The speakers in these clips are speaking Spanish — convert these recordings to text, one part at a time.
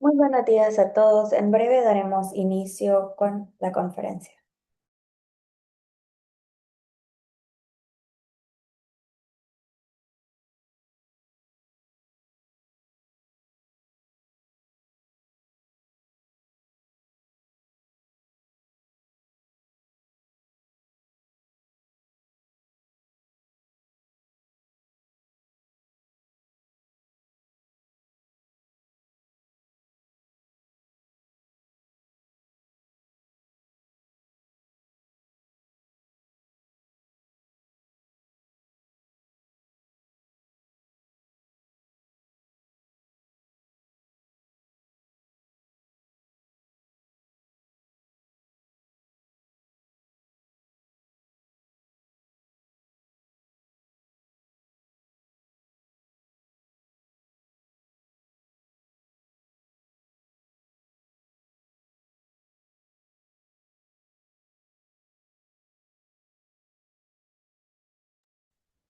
Muy buenos días a todos. En breve daremos inicio con la conferencia.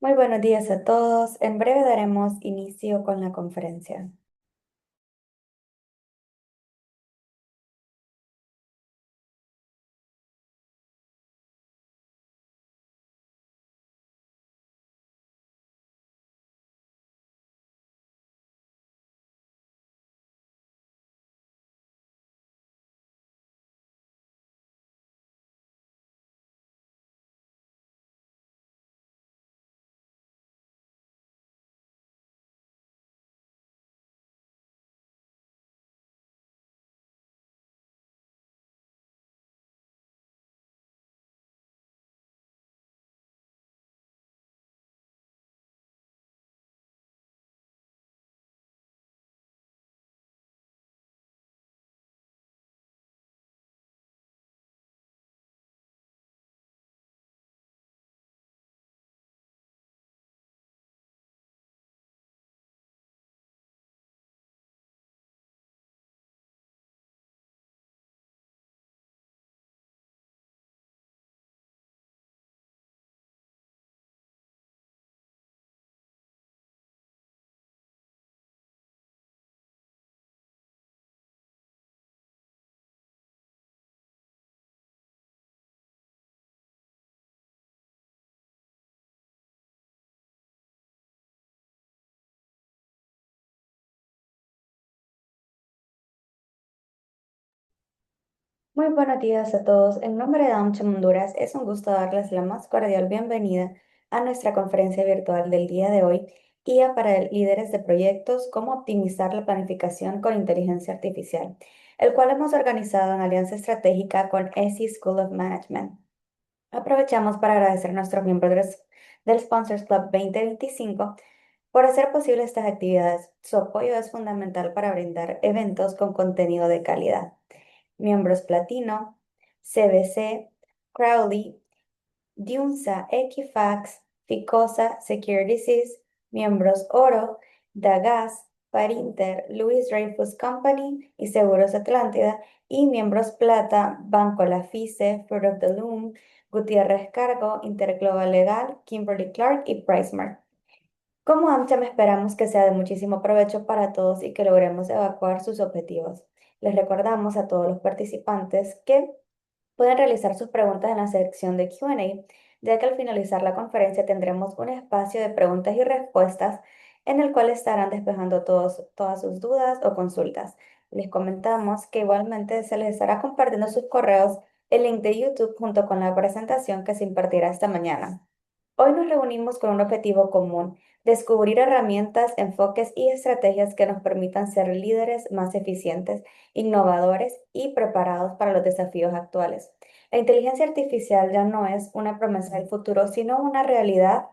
Muy buenos días a todos. En breve daremos inicio con la conferencia. Muy buenos días a todos. En nombre de AmCham Honduras, es un gusto darles la más cordial bienvenida a nuestra conferencia virtual del día de hoy, Guía para líderes de proyectos, cómo optimizar la planificación con inteligencia artificial, el cual hemos organizado en alianza estratégica con ESI School of Management. Aprovechamos para agradecer a nuestros miembros del Sponsors Club 2025 por hacer posible estas actividades. Su apoyo es fundamental para brindar eventos con contenido de calidad. Miembros Platino, CBC, Crowley, Diunsa, Equifax, Ficosa, Securities, miembros Oro, Dagas, Parinter, Louis Dreyfus Company y Seguros Atlántida, y miembros Plata, Banco Lafice, Fruit of the Loom, Gutiérrez Cargo, Interglobal Legal, Kimberly Clark y PriceMark. Como AmCham esperamos que sea de muchísimo provecho para todos y que logremos evacuar sus objetivos. Les recordamos a todos los participantes que pueden realizar sus preguntas en la sección de Q&A, ya que al finalizar la conferencia tendremos un espacio de preguntas y respuestas en el cual estarán despejando todas sus dudas o consultas. Les comentamos que igualmente se les estará compartiendo sus correos el link de YouTube junto con la presentación que se impartirá esta mañana. Hoy nos reunimos con un objetivo común: descubrir herramientas, enfoques y estrategias que nos permitan ser líderes más eficientes, innovadores y preparados para los desafíos actuales. La inteligencia artificial ya no es una promesa del futuro, sino una realidad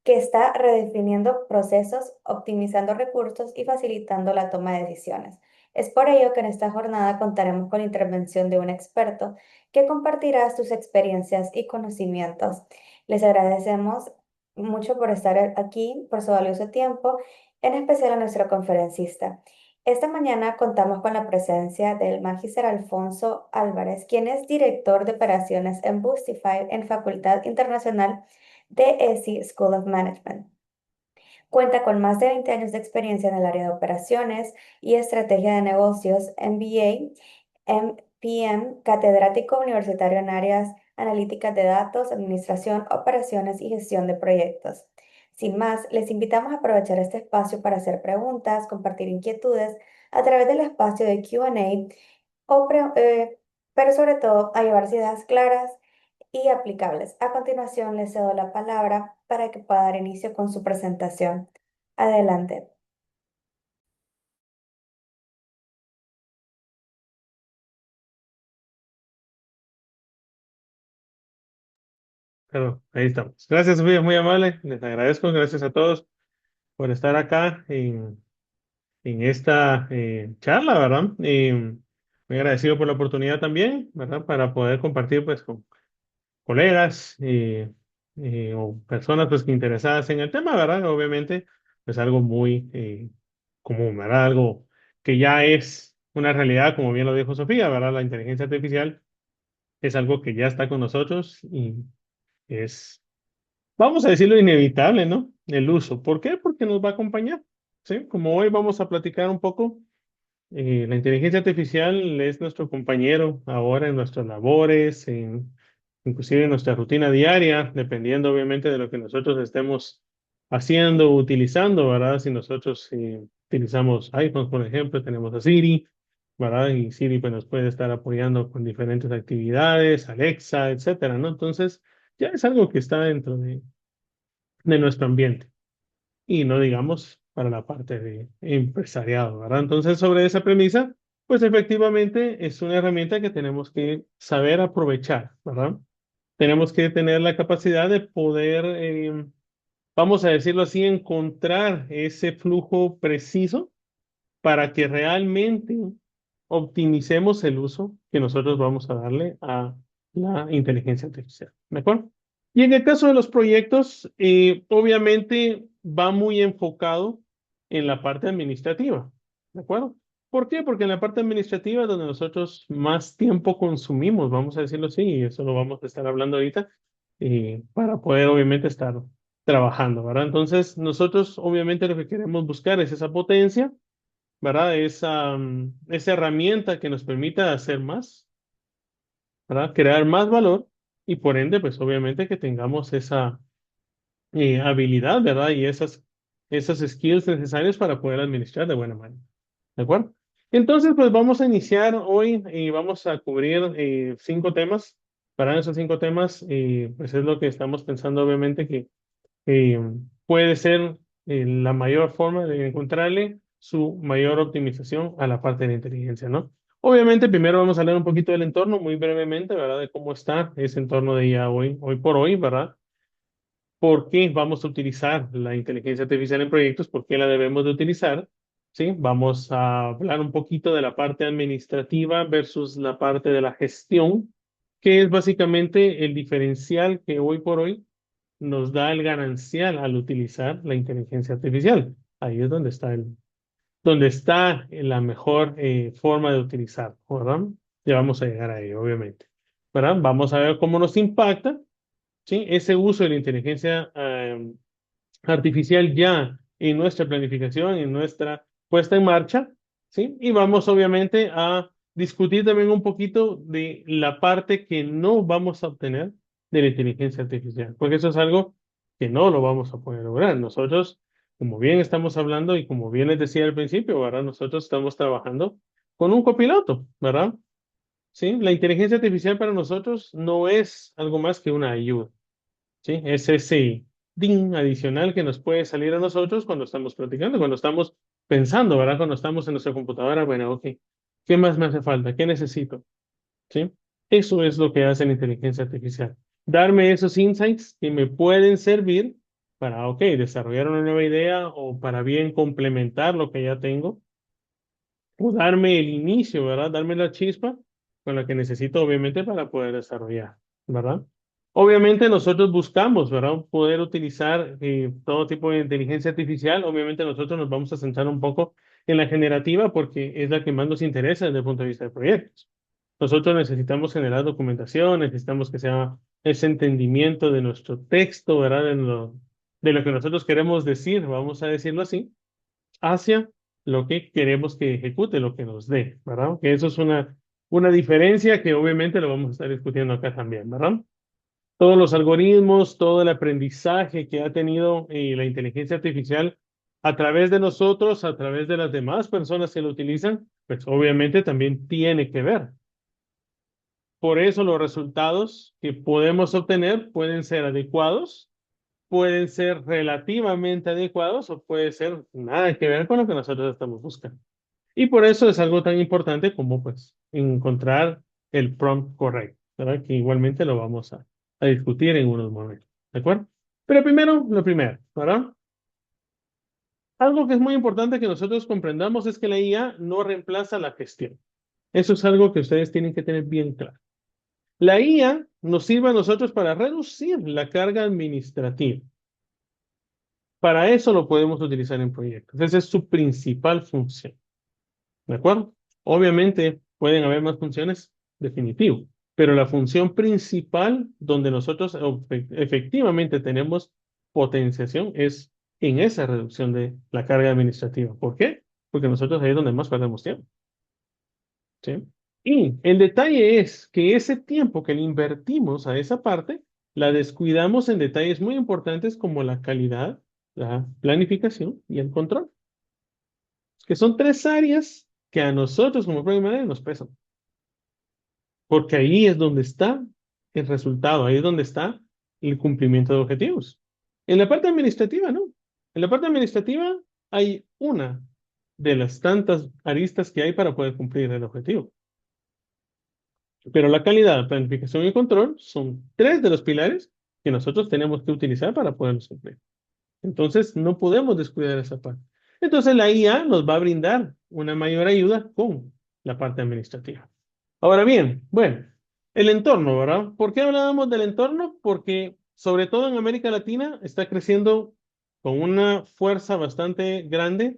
que está redefiniendo procesos, optimizando recursos y facilitando la toma de decisiones. Es por ello que en esta jornada contaremos con la intervención de un experto que compartirá sus experiencias y conocimientos. Les agradecemos mucho por estar aquí, por su valioso tiempo, en especial a nuestro conferencista. Esta mañana contamos con la presencia del Magíster Alfonso Álvarez, quien es director de operaciones en Boostify en Facultad Internacional de ESI School of Management. Cuenta con más de 20 años de experiencia en el área de operaciones y estrategia de negocios, MBA, MPM, catedrático universitario en áreas analíticas de datos, administración, operaciones y gestión de proyectos. Sin más, les invitamos a aprovechar este espacio para hacer preguntas, compartir inquietudes a través del espacio de Q&A, pero sobre todo a llevarse ideas claras y aplicables. A continuación, les cedo la palabra para que pueda dar inicio con su presentación. Adelante. Claro, ahí estamos. Gracias, Sofía, muy amable. Les agradezco. Gracias a todos por estar acá en esta charla, ¿verdad? Muy agradecido por la oportunidad también, ¿verdad? Para poder compartir, pues, con colegas o personas, pues, que interesadas en el tema, ¿verdad? Obviamente, pues, algo muy común, ¿verdad? Algo que ya es una realidad, como bien lo dijo Sofía, ¿verdad? La inteligencia artificial es algo que ya está con nosotros y es, vamos a decirlo, inevitable, ¿no? El uso. ¿Por qué? Porque nos va a acompañar, ¿sí? Como hoy vamos a platicar un poco, la inteligencia artificial es nuestro compañero ahora en nuestras labores, inclusive en nuestra rutina diaria, dependiendo obviamente de lo que nosotros estemos haciendo, utilizando, ¿verdad? Si nosotros utilizamos iPhones, por ejemplo, tenemos a Siri, ¿verdad? Y Siri pues, nos puede estar apoyando con diferentes actividades, Alexa, etcétera, ¿no? Entonces, ya es algo que está dentro de nuestro ambiente y no digamos para la parte de empresariado, ¿verdad? Entonces, sobre esa premisa, pues efectivamente es una herramienta que tenemos que saber aprovechar, ¿verdad? Tenemos que tener la capacidad de poder, vamos a decirlo así, encontrar ese flujo preciso para que realmente optimicemos el uso que nosotros vamos a darle a la inteligencia artificial. ¿De acuerdo? Y en el caso de los proyectos, obviamente va muy enfocado en la parte administrativa. ¿De acuerdo? ¿Por qué? Porque en la parte administrativa es donde nosotros más tiempo consumimos, vamos a decirlo así, y eso lo vamos a estar hablando ahorita, para poder obviamente estar trabajando, ¿verdad? Entonces, nosotros obviamente lo que queremos buscar es esa potencia, ¿verdad? Esa herramienta que nos permita hacer más, ¿verdad? Crear más valor y por ende, pues obviamente que tengamos esa habilidad, ¿verdad? Y esas skills necesarias para poder administrar de buena manera, ¿de acuerdo? Entonces, pues vamos a iniciar hoy y vamos a cubrir 5 temas. Para esos 5 temas, pues es lo que estamos pensando, obviamente, que eh, puede ser la mayor forma de encontrarle su mayor optimización a la parte de la inteligencia, ¿no? Obviamente, primero vamos a hablar un poquito del entorno, muy brevemente, ¿verdad? De cómo está ese entorno de IA hoy por hoy, ¿verdad? ¿Por qué vamos a utilizar la inteligencia artificial en proyectos? ¿Por qué la debemos de utilizar? ¿Sí? Vamos a hablar un poquito de la parte administrativa versus la parte de la gestión, que es básicamente el diferencial que hoy por hoy nos da el ganancial al utilizar la inteligencia artificial. Ahí es donde está la mejor forma de utilizar, ¿verdad? Ya vamos a llegar a ello, obviamente, ¿verdad? Vamos a ver cómo nos impacta, ¿sí? Ese uso de la inteligencia artificial ya en nuestra planificación, en nuestra puesta en marcha, ¿sí? Y vamos obviamente a discutir también un poquito de la parte que no vamos a obtener de la inteligencia artificial, porque eso es algo que no lo vamos a poder lograr. Nosotros, como bien estamos hablando y como bien les decía al principio, ¿verdad? Nosotros estamos trabajando con un copiloto, ¿verdad? Sí, la inteligencia artificial para nosotros no es algo más que una ayuda. ¿Sí? Es ese ding adicional que nos puede salir a nosotros cuando estamos practicando, cuando estamos pensando, ¿verdad? Cuando estamos en nuestra computadora, bueno, ok, ¿qué más me hace falta? ¿Qué necesito? ¿Sí? Eso es lo que hace la inteligencia artificial. Darme esos insights que me pueden servir para, ok, desarrollar una nueva idea o para bien complementar lo que ya tengo o darme el inicio, ¿verdad? Darme la chispa con la que necesito, obviamente, para poder desarrollar, ¿verdad? Obviamente nosotros buscamos, ¿verdad? Poder utilizar todo tipo de inteligencia artificial. Obviamente nosotros nos vamos a centrar un poco en la generativa porque es la que más nos interesa desde el punto de vista de proyectos. Nosotros necesitamos generar documentación, necesitamos que sea ese entendimiento de nuestro texto, ¿verdad? de lo que nosotros queremos decir, vamos a decirlo así, hacia lo que queremos que ejecute, lo que nos dé, ¿verdad? Que eso es una diferencia que obviamente lo vamos a estar discutiendo acá también, ¿verdad? Todos los algoritmos, todo el aprendizaje que ha tenido la inteligencia artificial a través de nosotros, a través de las demás personas que lo utilizan, pues obviamente también tiene que ver. Por eso los resultados que podemos obtener pueden ser adecuados, pueden ser relativamente adecuados o puede ser nada que ver con lo que nosotros estamos buscando. Y por eso es algo tan importante como pues encontrar el prompt correcto, ¿verdad? Que igualmente lo vamos a discutir en unos momentos, ¿de acuerdo? Pero primero, lo primero, ¿verdad? Algo que es muy importante que nosotros comprendamos es que la IA no reemplaza la gestión. Eso es algo que ustedes tienen que tener bien claro. La IA nos sirve a nosotros para reducir la carga administrativa. Para eso lo podemos utilizar en proyectos. Esa es su principal función. ¿De acuerdo? Obviamente pueden haber más funciones, definitivo, pero la función principal donde nosotros efectivamente tenemos potenciación es en esa reducción de la carga administrativa. ¿Por qué? Porque nosotros ahí es donde más perdemos tiempo. ¿Sí? Y el detalle es que ese tiempo que le invertimos a esa parte, la descuidamos en detalles muy importantes como la calidad, la planificación y el control, que son tres áreas que a nosotros como Project Manager nos pesan, porque ahí es donde está el resultado, ahí es donde está el cumplimiento de objetivos. En la parte administrativa, no. En la parte administrativa hay una de las tantas aristas que hay para poder cumplir el objetivo. Pero la calidad, planificación y control son tres de los pilares que nosotros tenemos que utilizar para poderlos cumplir. Entonces, no podemos descuidar esa parte. Entonces, la IA nos va a brindar una mayor ayuda con la parte administrativa. Ahora bien, bueno, el entorno, ¿verdad? ¿Por qué hablábamos del entorno? Porque, sobre todo en América Latina, está creciendo con una fuerza bastante grande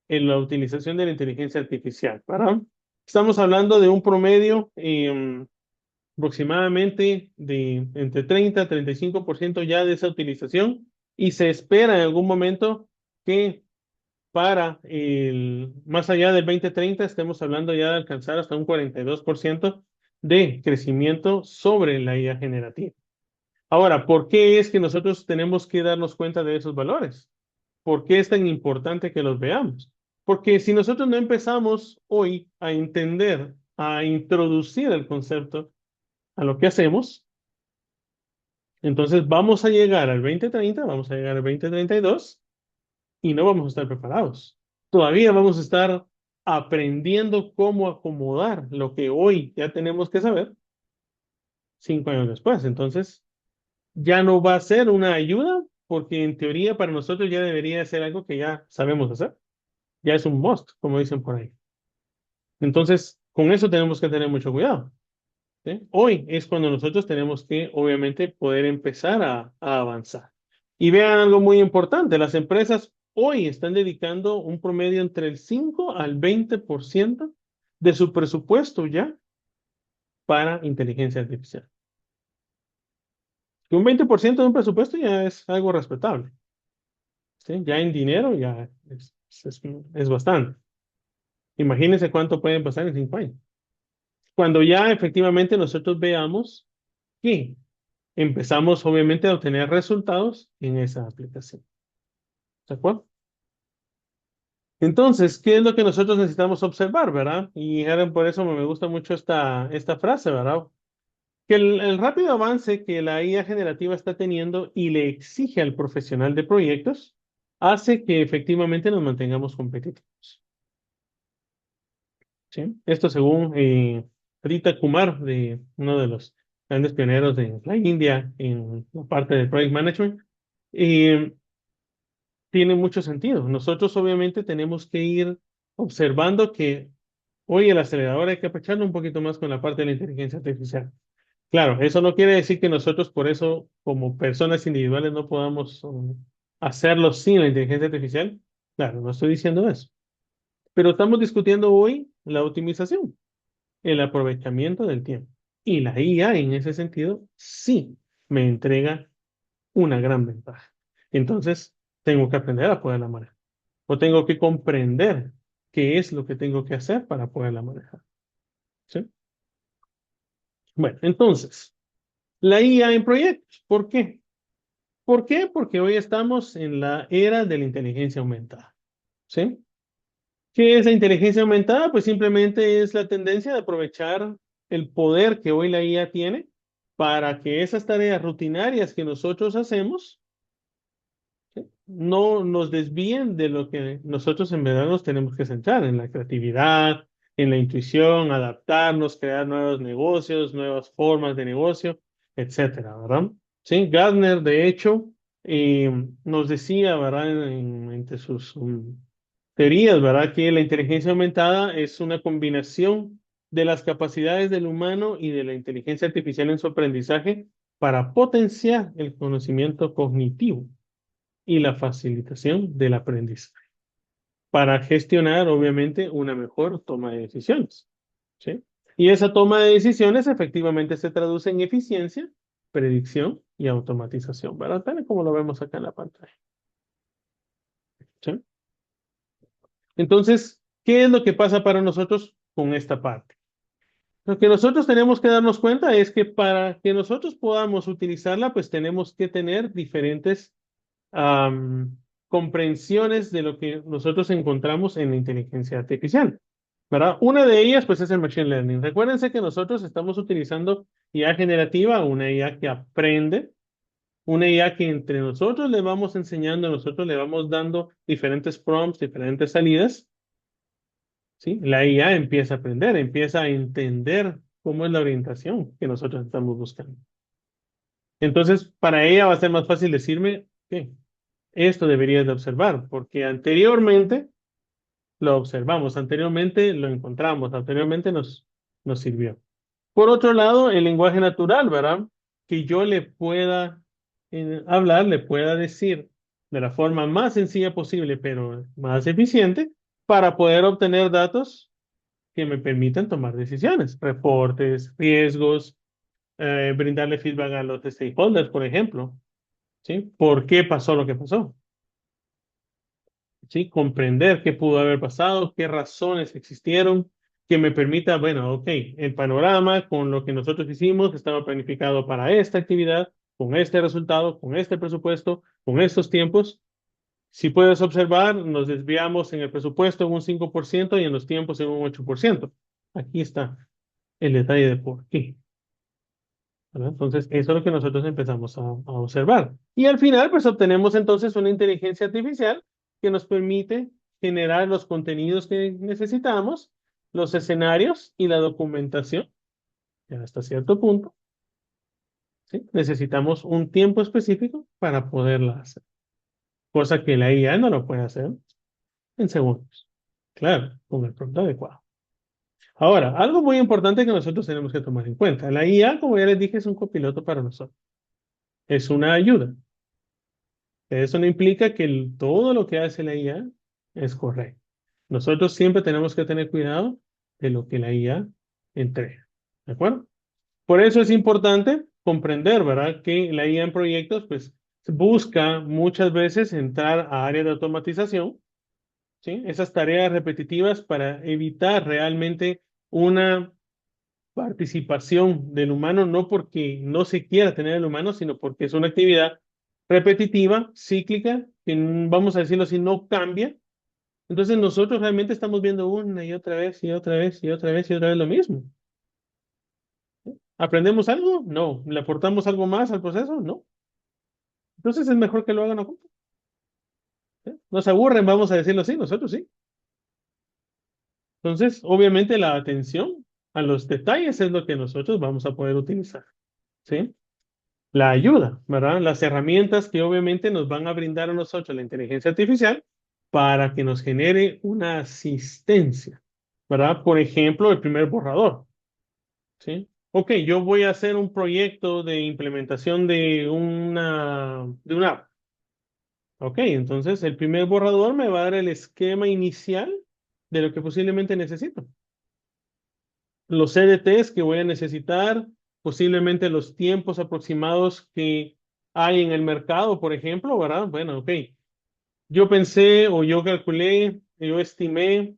en la utilización de la inteligencia artificial, ¿verdad? Estamos hablando de un promedio aproximadamente de entre 30 a 35% ya de esa utilización y se espera en algún momento que para más allá del 2030 estemos hablando ya de alcanzar hasta un 42% de crecimiento sobre la IA generativa. Ahora, ¿por qué es que nosotros tenemos que darnos cuenta de esos valores? ¿Por qué es tan importante que los veamos? Porque si nosotros no empezamos hoy a entender, a introducir el concepto a lo que hacemos, entonces vamos a llegar al 2030, vamos a llegar al 2032 y no vamos a estar preparados. Todavía vamos a estar aprendiendo cómo acomodar lo que hoy ya tenemos que saber 5 años después. Entonces, ya no va a ser una ayuda porque en teoría para nosotros ya debería ser algo que ya sabemos hacer. Ya es un must, como dicen por ahí. Entonces, con eso tenemos que tener mucho cuidado. ¿Sí? Hoy es cuando nosotros tenemos que, obviamente, poder empezar a avanzar. Y vean algo muy importante, las empresas hoy están dedicando un promedio entre el 5 al 20% de su presupuesto ya para inteligencia artificial. Que un 20% de un presupuesto ya es algo respetable. ¿Sí? Ya en dinero ya es bastante. Imagínense cuánto pueden pasar en 5 años. Cuando ya efectivamente nosotros veamos que empezamos obviamente a obtener resultados en esa aplicación. ¿De acuerdo? Entonces, ¿qué es lo que nosotros necesitamos observar, verdad? Y Aaron, por eso me gusta mucho esta frase, ¿verdad? Que el rápido avance que la IA generativa está teniendo y le exige al profesional de proyectos hace que efectivamente nos mantengamos competitivos. ¿Sí? Esto según Rita Kumar, de uno de los grandes pioneros de la India en la parte de Project Management. Y tiene mucho sentido. Nosotros obviamente tenemos que ir observando que hoy el acelerador hay que apacharlo un poquito más con la parte de la inteligencia artificial. Claro, eso no quiere decir que nosotros por eso como personas individuales no podamos hacerlo sin la inteligencia artificial. Claro, no estoy diciendo eso. Pero estamos discutiendo hoy la optimización, el aprovechamiento del tiempo. Y la IA en ese sentido sí me entrega una gran ventaja. Entonces, tengo que aprender a poderla manejar. O tengo que comprender qué es lo que tengo que hacer para poderla manejar. ¿Sí? Bueno, entonces, la IA en proyectos. ¿Por qué? ¿Por qué? Porque hoy estamos en la era de la inteligencia aumentada. ¿Sí? ¿Qué es la inteligencia aumentada? Pues simplemente es la tendencia de aprovechar el poder que hoy la IA tiene para que esas tareas rutinarias que nosotros hacemos no nos desvíen de lo que nosotros en verdad nos tenemos que centrar, en la creatividad, en la intuición, adaptarnos, crear nuevos negocios, nuevas formas de negocio, etcétera, ¿verdad? Sí, Gardner, de hecho, nos decía, ¿verdad? Entre sus teorías, ¿verdad? Que la inteligencia aumentada es una combinación de las capacidades del humano y de la inteligencia artificial en su aprendizaje para potenciar el conocimiento cognitivo y la facilitación del aprendizaje, para gestionar, obviamente, una mejor toma de decisiones. ¿Sí? Y esa toma de decisiones efectivamente se traduce en eficiencia, predicción y automatización, ¿verdad? Tal y como lo vemos acá en la pantalla. ¿Sí? Entonces, ¿qué es lo que pasa para nosotros con esta parte? Lo que nosotros tenemos que darnos cuenta es que para que nosotros podamos utilizarla, pues tenemos que tener diferentes am, comprensiones de lo que nosotros encontramos en la inteligencia artificial, ¿verdad? Una de ellas, pues, es el machine learning. Recuérdense que nosotros estamos utilizando IA generativa, una IA que aprende, una IA que entre nosotros le vamos enseñando, nosotros le vamos dando diferentes prompts, diferentes salidas, ¿sí? La IA empieza a aprender, empieza a entender cómo es la orientación que nosotros estamos buscando. Entonces, para ella va a ser más fácil decirme, ok, esto deberías de observar, porque anteriormente lo observamos, anteriormente lo encontramos, anteriormente nos sirvió. Por otro lado, el lenguaje natural, ¿verdad? Que yo le pueda hablar, le pueda decir de la forma más sencilla posible, pero más eficiente, para poder obtener datos que me permitan tomar decisiones, reportes, riesgos, brindarle feedback a los stakeholders, por ejemplo, ¿sí? ¿Por qué pasó lo que pasó? ¿Sí? Comprender qué pudo haber pasado, qué razones existieron, que me permita, bueno, ok, el panorama con lo que nosotros hicimos estaba planificado para esta actividad, con este resultado, con este presupuesto, con estos tiempos. Si puedes observar, nos desviamos en el presupuesto en un 5% y en los tiempos en un 8%. Aquí está el detalle de por qué. ¿Verdad? Entonces, eso es lo que nosotros empezamos a observar. Y al final, pues obtenemos entonces una inteligencia artificial que nos permite generar los contenidos que necesitamos, los escenarios y la documentación, ya hasta cierto punto, ¿sí? Necesitamos un tiempo específico para poderla hacer, cosa que la IA no lo puede hacer en segundos. Claro, con el prompt adecuado. Ahora, algo muy importante que nosotros tenemos que tomar en cuenta. La IA, como ya les dije, es un copiloto para nosotros. Es una ayuda. Eso no implica que todo lo que hace la IA es correcto. Nosotros siempre tenemos que tener cuidado de lo que la IA entrega. ¿De acuerdo? Por eso es importante comprender, ¿verdad? Que la IA en proyectos, pues, busca muchas veces entrar a áreas de automatización, ¿sí? Esas tareas repetitivas para evitar realmente una participación del humano, no porque no se quiera tener el humano, sino porque es una actividad repetitiva, cíclica, que vamos a decirlo así, no cambia. Entonces nosotros realmente estamos viendo una y otra vez y otra vez y otra vez y otra vez lo mismo. ¿Aprendemos algo? No. ¿Le aportamos algo más al proceso? No. Entonces es mejor que lo hagan a juntos. ¿Sí? Nos aburren, vamos a decirlo así, nosotros sí. Entonces, obviamente la atención a los detalles es lo que nosotros vamos a poder utilizar. ¿Sí? La ayuda, ¿verdad? Las herramientas que obviamente nos van a brindar a nosotros la inteligencia artificial para que nos genere una asistencia, ¿verdad? Por ejemplo, el primer borrador, ¿sí? Ok, yo voy a hacer un proyecto de implementación de una app. Ok, entonces el primer borrador me va a dar el esquema inicial de lo que posiblemente necesito. Los CDTs que voy a necesitar, posiblemente los tiempos aproximados que hay en el mercado, por ejemplo, ¿verdad? Bueno, ok. Yo pensé o yo calculé, yo estimé,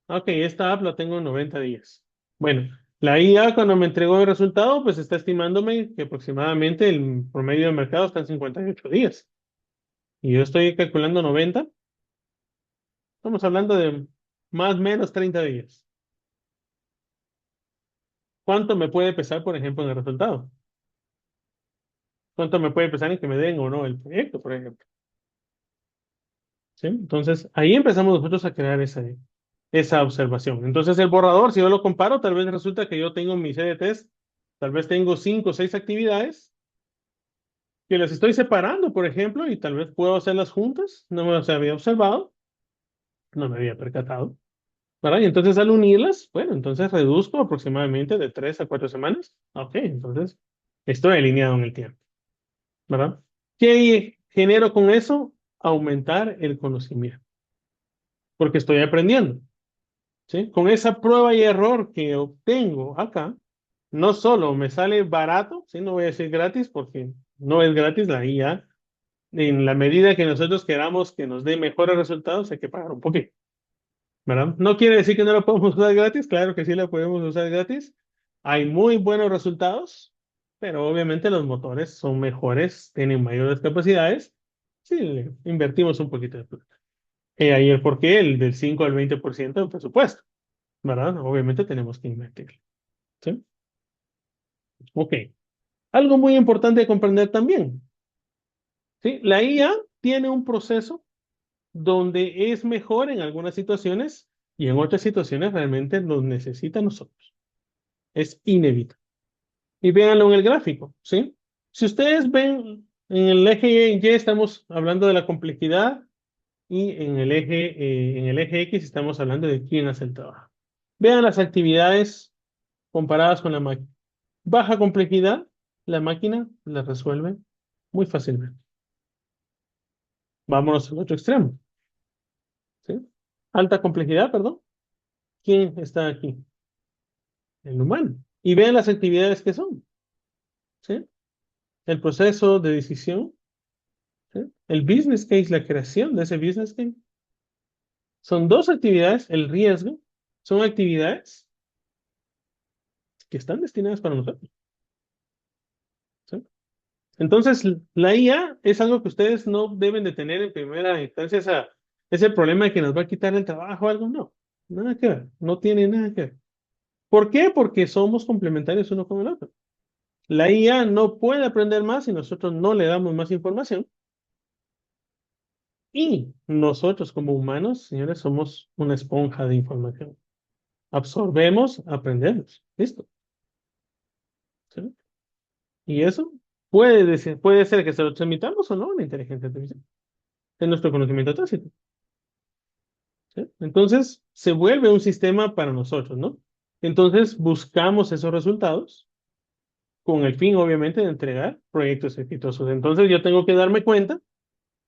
ok, esta app la tengo en 90 días. Bueno, la IA cuando me entregó el resultado, pues está estimándome que aproximadamente el promedio de mercado está en 58 días. Y yo estoy calculando 90. Estamos hablando de más o menos 30 días. ¿Cuánto me puede pesar, por ejemplo, en el resultado? ¿Cuánto me puede pesar en que me den o no el proyecto, por ejemplo? ¿Sí? Entonces, ahí empezamos nosotros a crear esa observación. Entonces, el borrador, si yo lo comparo, tal vez resulta que yo tengo mi CDTs, tal vez tengo 5 o 6 actividades que las estoy separando, por ejemplo, y tal vez puedo hacerlas juntas. No me las había observado, no me había percatado, ¿verdad? Y entonces, al unirlas, bueno, entonces reduzco aproximadamente de 3 a 4 semanas. Ok, entonces estoy alineado en el tiempo, ¿verdad? ¿Qué genero con eso? Aumentar el conocimiento, porque estoy aprendiendo. ¿Sí? Con esa prueba y error que obtengo acá, no solo me sale barato, ¿sí? No voy a decir gratis porque no es gratis la IA. En la medida que nosotros queramos que nos dé mejores resultados, hay que pagar un poquito, ¿verdad? No quiere decir que no la podemos usar gratis, claro que sí la podemos usar gratis. Hay muy buenos resultados, pero obviamente los motores son mejores, tienen mayores capacidades, si le invertimos un poquito de plata. Ahí el porqué, el del 5 al 20% del presupuesto. ¿Verdad? Obviamente tenemos que invertir. ¿Sí? Ok. Algo muy importante de comprender también. ¿Sí? La IA tiene un proceso donde es mejor en algunas situaciones y en otras situaciones realmente nos necesita a nosotros. Es inevitable. Y véanlo en el gráfico. ¿Sí? Si ustedes ven en el eje Y estamos hablando de la complejidad y en el eje X estamos hablando de quién hace el trabajo. Vean las actividades comparadas con la máquina. Baja complejidad, la máquina la resuelve muy fácilmente. Vámonos al otro extremo, ¿sí? Alta complejidad, perdón. ¿Quién está aquí? El humano. Y vean las actividades que son, ¿sí? El proceso de decisión, ¿sí? El business case, la creación de ese business case. Son dos actividades, el riesgo, son actividades que están destinadas para nosotros, ¿sí? Entonces, la IA es algo que ustedes no deben de tener en primera instancia ese problema de que nos va a quitar el trabajo o algo. No, nada que ver, no tiene nada que ver. ¿Por qué? Porque somos complementarios uno con el otro. La IA no puede aprender más si nosotros no le damos más información. Y nosotros como humanos, señores, somos una esponja de información. Absorbemos, aprendemos. Listo. ¿Sí? Y eso puede ser que se lo transmitamos o no a la inteligencia artificial. Es nuestro conocimiento tácito. ¿Sí? Entonces, se vuelve un sistema para nosotros, ¿no? Entonces, buscamos esos resultados con el fin, obviamente, de entregar proyectos exitosos. Entonces, yo tengo que darme cuenta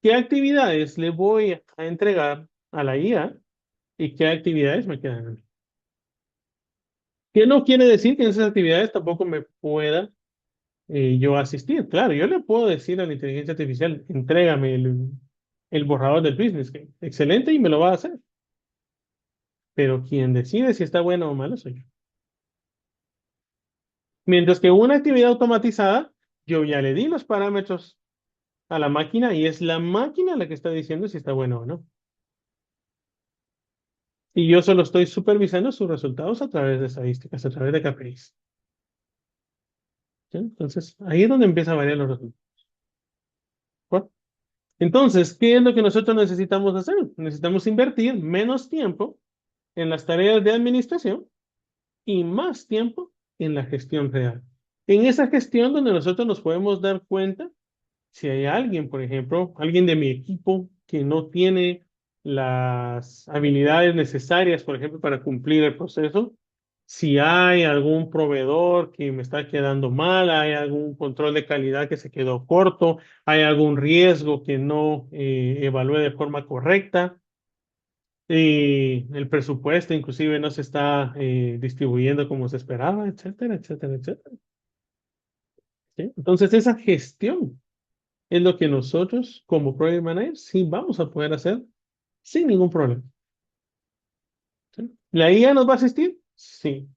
qué actividades le voy a entregar a la IA y qué actividades me quedan a mí. Que no quiere decir que en esas actividades tampoco me pueda yo asistir. Claro, yo le puedo decir a la inteligencia artificial, entrégame el borrador del business case. Excelente, y me lo va a hacer. Pero quien decide si está bueno o malo soy yo. Mientras que una actividad automatizada, yo ya le di los parámetros a la máquina y es la máquina la que está diciendo si está bueno o no. Y yo solo estoy supervisando sus resultados a través de estadísticas, a través de KPIs. ¿Sí? Entonces, ahí es donde empieza a variar los resultados. ¿Cuál? Entonces, ¿qué es lo que nosotros necesitamos hacer? Necesitamos invertir menos tiempo en las tareas de administración y más tiempo en la gestión real. En esa gestión donde nosotros nos podemos dar cuenta si hay alguien, por ejemplo, alguien de mi equipo que no tiene las habilidades necesarias, por ejemplo, para cumplir el proceso, si hay algún proveedor que me está quedando mal, hay algún control de calidad que se quedó corto, hay algún riesgo que no evalué de forma correcta, el presupuesto inclusive no se está distribuyendo como se esperaba, etcétera, etcétera, etcétera. ¿Sí? Entonces, esa gestión es lo que nosotros como Project Manager sí vamos a poder hacer sin ningún problema. ¿Sí? ¿La IA nos va a asistir? Sí,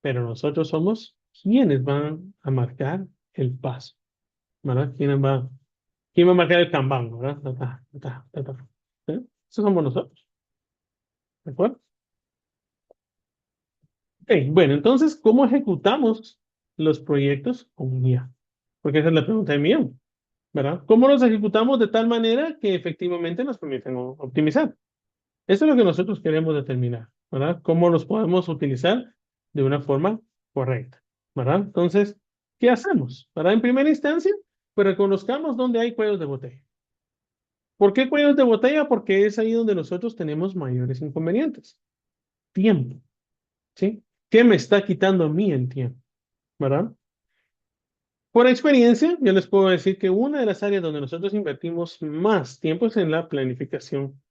pero nosotros somos quienes van a marcar el paso, ¿verdad? ¿Quién va a marcar el Kanban, ¿verdad? Ta, ta, ta, ta, ta, ta. ¿Sí? Eso somos nosotros, ¿de acuerdo? Ok, bueno, entonces, ¿cómo ejecutamos los proyectos con IA? Porque esa es la pregunta de millón, ¿verdad? ¿Cómo los ejecutamos de tal manera que efectivamente nos permiten optimizar? Eso es lo que nosotros queremos determinar, ¿verdad? ¿Cómo los podemos utilizar de una forma correcta, ¿verdad? Entonces, ¿qué hacemos? ¿Verdad? En primera instancia, pues reconozcamos dónde hay cuellos de botella. ¿Por qué cuellos de botella? Porque es ahí donde nosotros tenemos mayores inconvenientes. Tiempo, ¿sí? ¿Qué me está quitando a mí el tiempo? ¿Verdad? Por experiencia, yo les puedo decir que una de las áreas donde nosotros invertimos más tiempo es en la planificación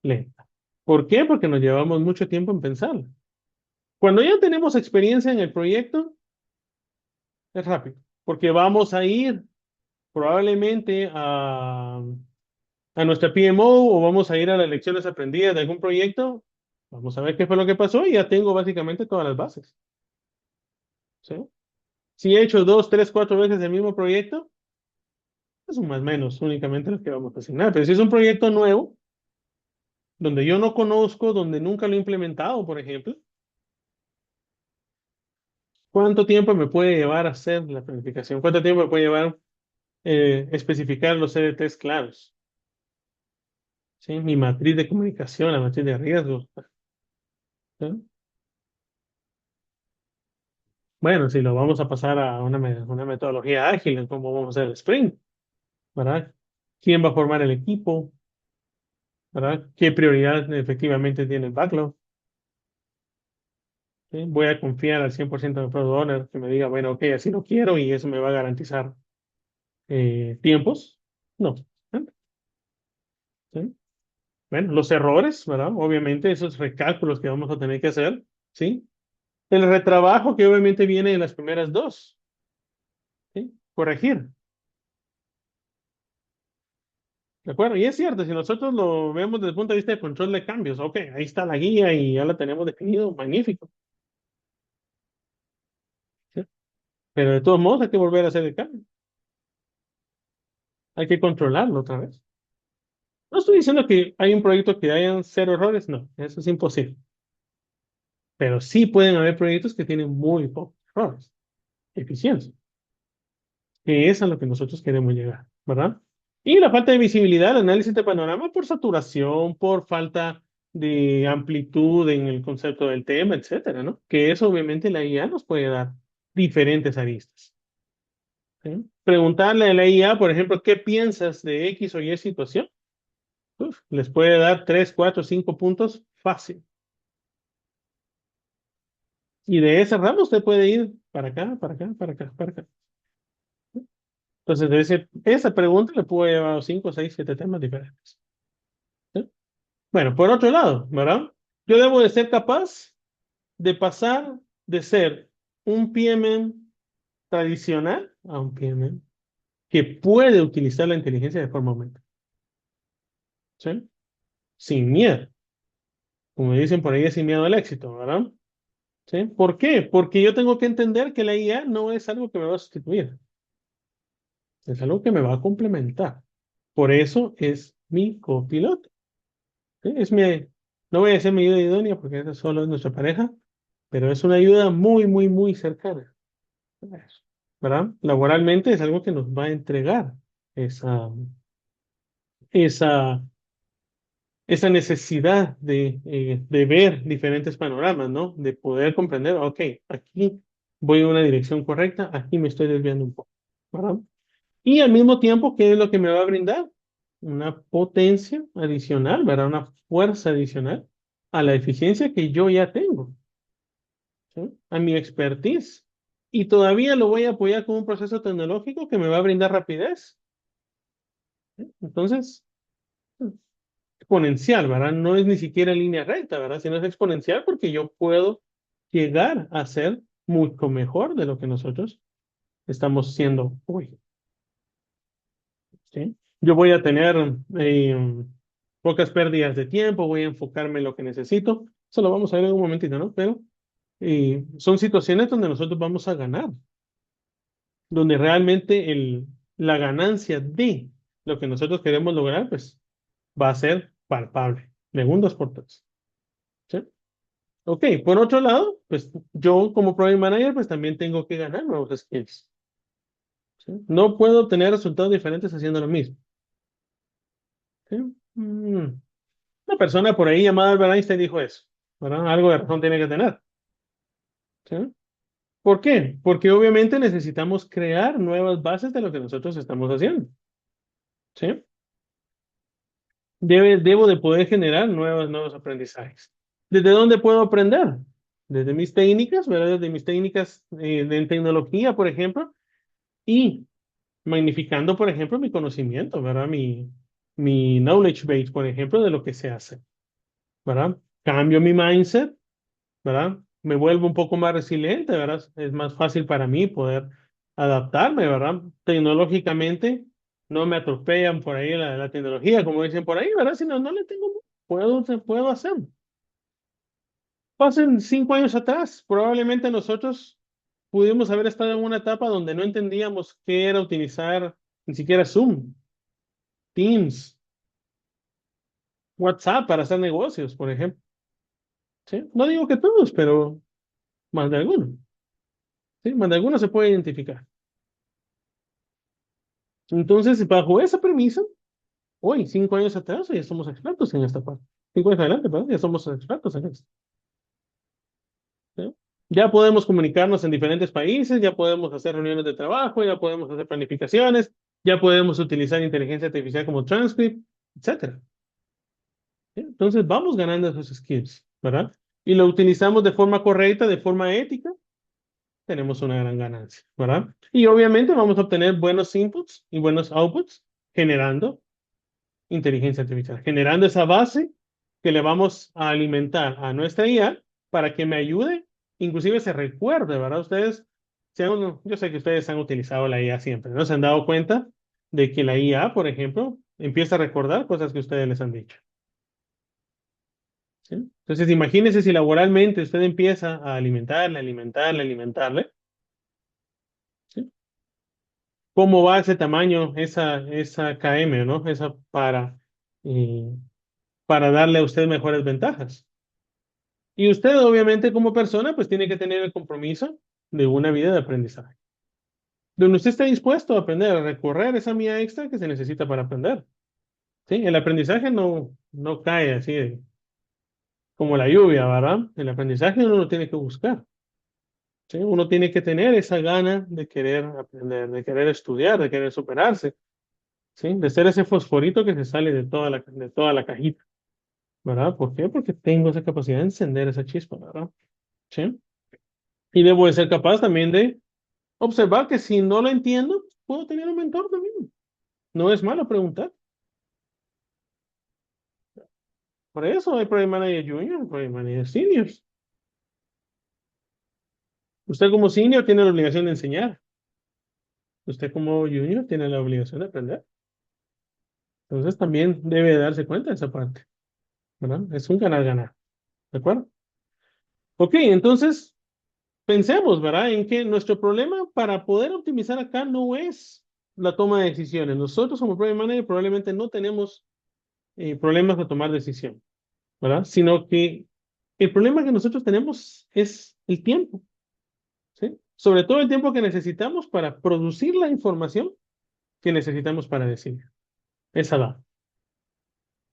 lenta. ¿Por qué? Porque nos llevamos mucho tiempo en pensarla. Cuando ya tenemos experiencia en el proyecto, es rápido, porque vamos a ir probablemente a nuestra PMO o vamos a ir a las lecciones aprendidas de algún proyecto. Vamos a ver qué fue lo que pasó y ya tengo básicamente todas las bases. ¿Sí? Si he hecho dos, tres, cuatro veces el mismo proyecto, es un más o menos únicamente lo que vamos a asignar. Pero si es un proyecto nuevo, donde yo no conozco, donde nunca lo he implementado, por ejemplo, ¿cuánto tiempo me puede llevar a hacer la planificación? ¿Cuánto tiempo me puede llevar especificar los CDTs claros? ¿Sí? Mi matriz de comunicación, la matriz de riesgos. ¿Sí? Bueno, si lo vamos a pasar a una metodología ágil, en cómo vamos a hacer el sprint, ¿verdad? ¿Quién va a formar el equipo? ¿Verdad? ¿Qué prioridad efectivamente tiene el backlog? ¿Sí? Voy a confiar al 100% del product owner que me diga, bueno, ok, así lo quiero y eso me va a garantizar tiempos. No. ¿Eh? ¿Sí? Bueno, los errores, ¿verdad? Obviamente, esos recálculos que vamos a tener que hacer, ¿sí? El retrabajo que obviamente viene en las primeras dos, ¿sí? Corregir, ¿de acuerdo? Y es cierto, si nosotros lo vemos desde el punto de vista de control de cambios, ok, ahí está la guía y ya la tenemos definido, magnífico, ¿sí? Pero de todos modos hay que volver a hacer el cambio, hay que controlarlo otra vez. No estoy diciendo que hay un proyecto que hayan cero errores, no, eso es imposible. Pero sí pueden haber proyectos que tienen muy pocos errores, eficiencia, que es a lo que nosotros queremos llegar, ¿verdad? Y la falta de visibilidad, el análisis de panorama por saturación, por falta de amplitud en el concepto del tema, etcétera, ¿no? Que eso obviamente la IA nos puede dar diferentes aristas. ¿Sí? Preguntarle a la IA, por ejemplo, ¿qué piensas de X o Y situación? Uf, les puede dar 3, 4, 5 puntos fácil. Y de ese ramo usted puede ir para acá, para acá, para acá, para acá. Entonces, esa pregunta le puede llevar 5, 6, 7 temas diferentes. ¿Sí? Bueno, por otro lado, ¿verdad? Yo debo de ser capaz de pasar de ser un PMM tradicional a un PMM que puede utilizar la inteligencia de forma aumentada. ¿Sí? Sin miedo. Como dicen por ahí, sin miedo al éxito, ¿verdad? ¿Sí? ¿Por qué? Porque yo tengo que entender que la IA no es algo que me va a sustituir, es algo que me va a complementar. Por eso es mi copiloto. ¿Sí? No voy a decir mi ayuda idónea porque esa solo es nuestra pareja, pero es una ayuda muy, muy, muy cercana. ¿Verdad? Laboralmente es algo que nos va a entregar esa, esa, esa necesidad de ver diferentes panoramas, ¿no? De poder comprender, ok, aquí voy en una dirección correcta, aquí me estoy desviando un poco, ¿verdad? Y al mismo tiempo, ¿qué es lo que me va a brindar? Una potencia adicional, ¿verdad? Una fuerza adicional a la eficiencia que yo ya tengo, ¿sí? A mi expertise. Y todavía lo voy a apoyar con un proceso tecnológico que me va a brindar rapidez. ¿Sí? Entonces, exponencial, ¿verdad? No es ni siquiera en línea recta, ¿verdad? Sino es exponencial porque yo puedo llegar a ser mucho mejor de lo que nosotros estamos siendo hoy. ¿sí? Yo voy a tener pocas pérdidas de tiempo, voy a enfocarme en lo que necesito. Eso lo vamos a ver en un momentito, ¿no? Pero son situaciones donde nosotros vamos a ganar, donde realmente la ganancia de lo que nosotros queremos lograr, pues va a ser palpable, de un 2 por 3. ¿Sí? Ok, por otro lado, pues yo como Project Manager, pues también tengo que ganar nuevos skills. ¿Sí? No puedo obtener resultados diferentes haciendo lo mismo. ¿Sí? Mm, Una persona por ahí llamada Albert Einstein dijo eso, ¿verdad? Algo de razón tiene que tener. ¿Sí? ¿Por qué? Porque obviamente necesitamos crear nuevas bases de lo que nosotros estamos haciendo. ¿Sí? Debo de poder generar nuevos aprendizajes. ¿Desde dónde puedo aprender? Desde mis técnicas, ¿verdad? Desde mis técnicas de tecnología, por ejemplo, y magnificando, por ejemplo, mi conocimiento, ¿verdad? Mi knowledge base, por ejemplo, de lo que se hace, ¿verdad? Cambio mi mindset, ¿verdad? Me vuelvo un poco más resiliente, ¿verdad? Es más fácil para mí poder adaptarme, ¿verdad? Tecnológicamente, no me atropellan por ahí la tecnología, como dicen por ahí, ¿verdad? Sino no le tengo, puedo hacer. Pasen 5 años atrás, probablemente nosotros pudimos haber estado en una etapa donde no entendíamos qué era utilizar ni siquiera Zoom, Teams, WhatsApp para hacer negocios, por ejemplo. ¿Sí? No digo que todos, pero más de algunos. ¿Sí? Más de algunos se puede identificar. Entonces, bajo esa premisa, hoy, 5 años atrás, ya somos expertos en esta parte. 5 años adelante, perdón, ya somos expertos en esto. ¿Sí? Ya podemos comunicarnos en diferentes países, ya podemos hacer reuniones de trabajo, ya podemos hacer planificaciones, ya podemos utilizar inteligencia artificial como transcript, etcétera. ¿Sí? Entonces, vamos ganando esos skills, ¿verdad? Y lo utilizamos de forma correcta, de forma ética, tenemos una gran ganancia, ¿verdad? Y obviamente vamos a obtener buenos inputs y buenos outputs generando inteligencia artificial, generando esa base que le vamos a alimentar a nuestra IA para que me ayude, inclusive se recuerde, ¿verdad? Yo sé que ustedes han utilizado la IA siempre, ¿no? Se han dado cuenta de que la IA, por ejemplo, empieza a recordar cosas que ustedes les han dicho. ¿Sí? Entonces, imagínense si laboralmente usted empieza a alimentarle, ¿sí? ¿Cómo va ese tamaño, esa KM, ¿no? Esa eh, para darle a usted mejores ventajas. Y usted, obviamente, como persona, pues tiene que tener el compromiso de una vida de aprendizaje, donde usted esté dispuesto a aprender, a recorrer esa mía extra que se necesita para aprender. ¿Sí? El aprendizaje no cae así como la lluvia, ¿verdad? El aprendizaje uno lo tiene que buscar. ¿Sí? Uno tiene que tener esa gana de querer aprender, de querer estudiar, de querer superarse, ¿sí? De ser ese fosforito que se sale de toda la cajita, ¿verdad? ¿Por qué? Porque tengo esa capacidad de encender esa chispa, ¿verdad? ¿Sí? Y debo de ser capaz también de observar que si no lo entiendo, puedo tener un mentor también. No es malo preguntar. Por eso hay Project Manager Junior, Project Manager Seniors. Usted como senior tiene la obligación de enseñar. Usted como junior tiene la obligación de aprender. Entonces también debe de darse cuenta de esa parte, ¿verdad? Es un ganar-ganar. ¿De acuerdo? Ok, entonces pensemos, ¿verdad? En que nuestro problema para poder optimizar acá no es la toma de decisiones. Nosotros como Project Manager probablemente no tenemos problemas de tomar decisiones. ¿Verdad? Sino que el problema que nosotros tenemos es el tiempo, ¿sí? Sobre todo el tiempo que necesitamos para producir la información que necesitamos para decidir. Esa da.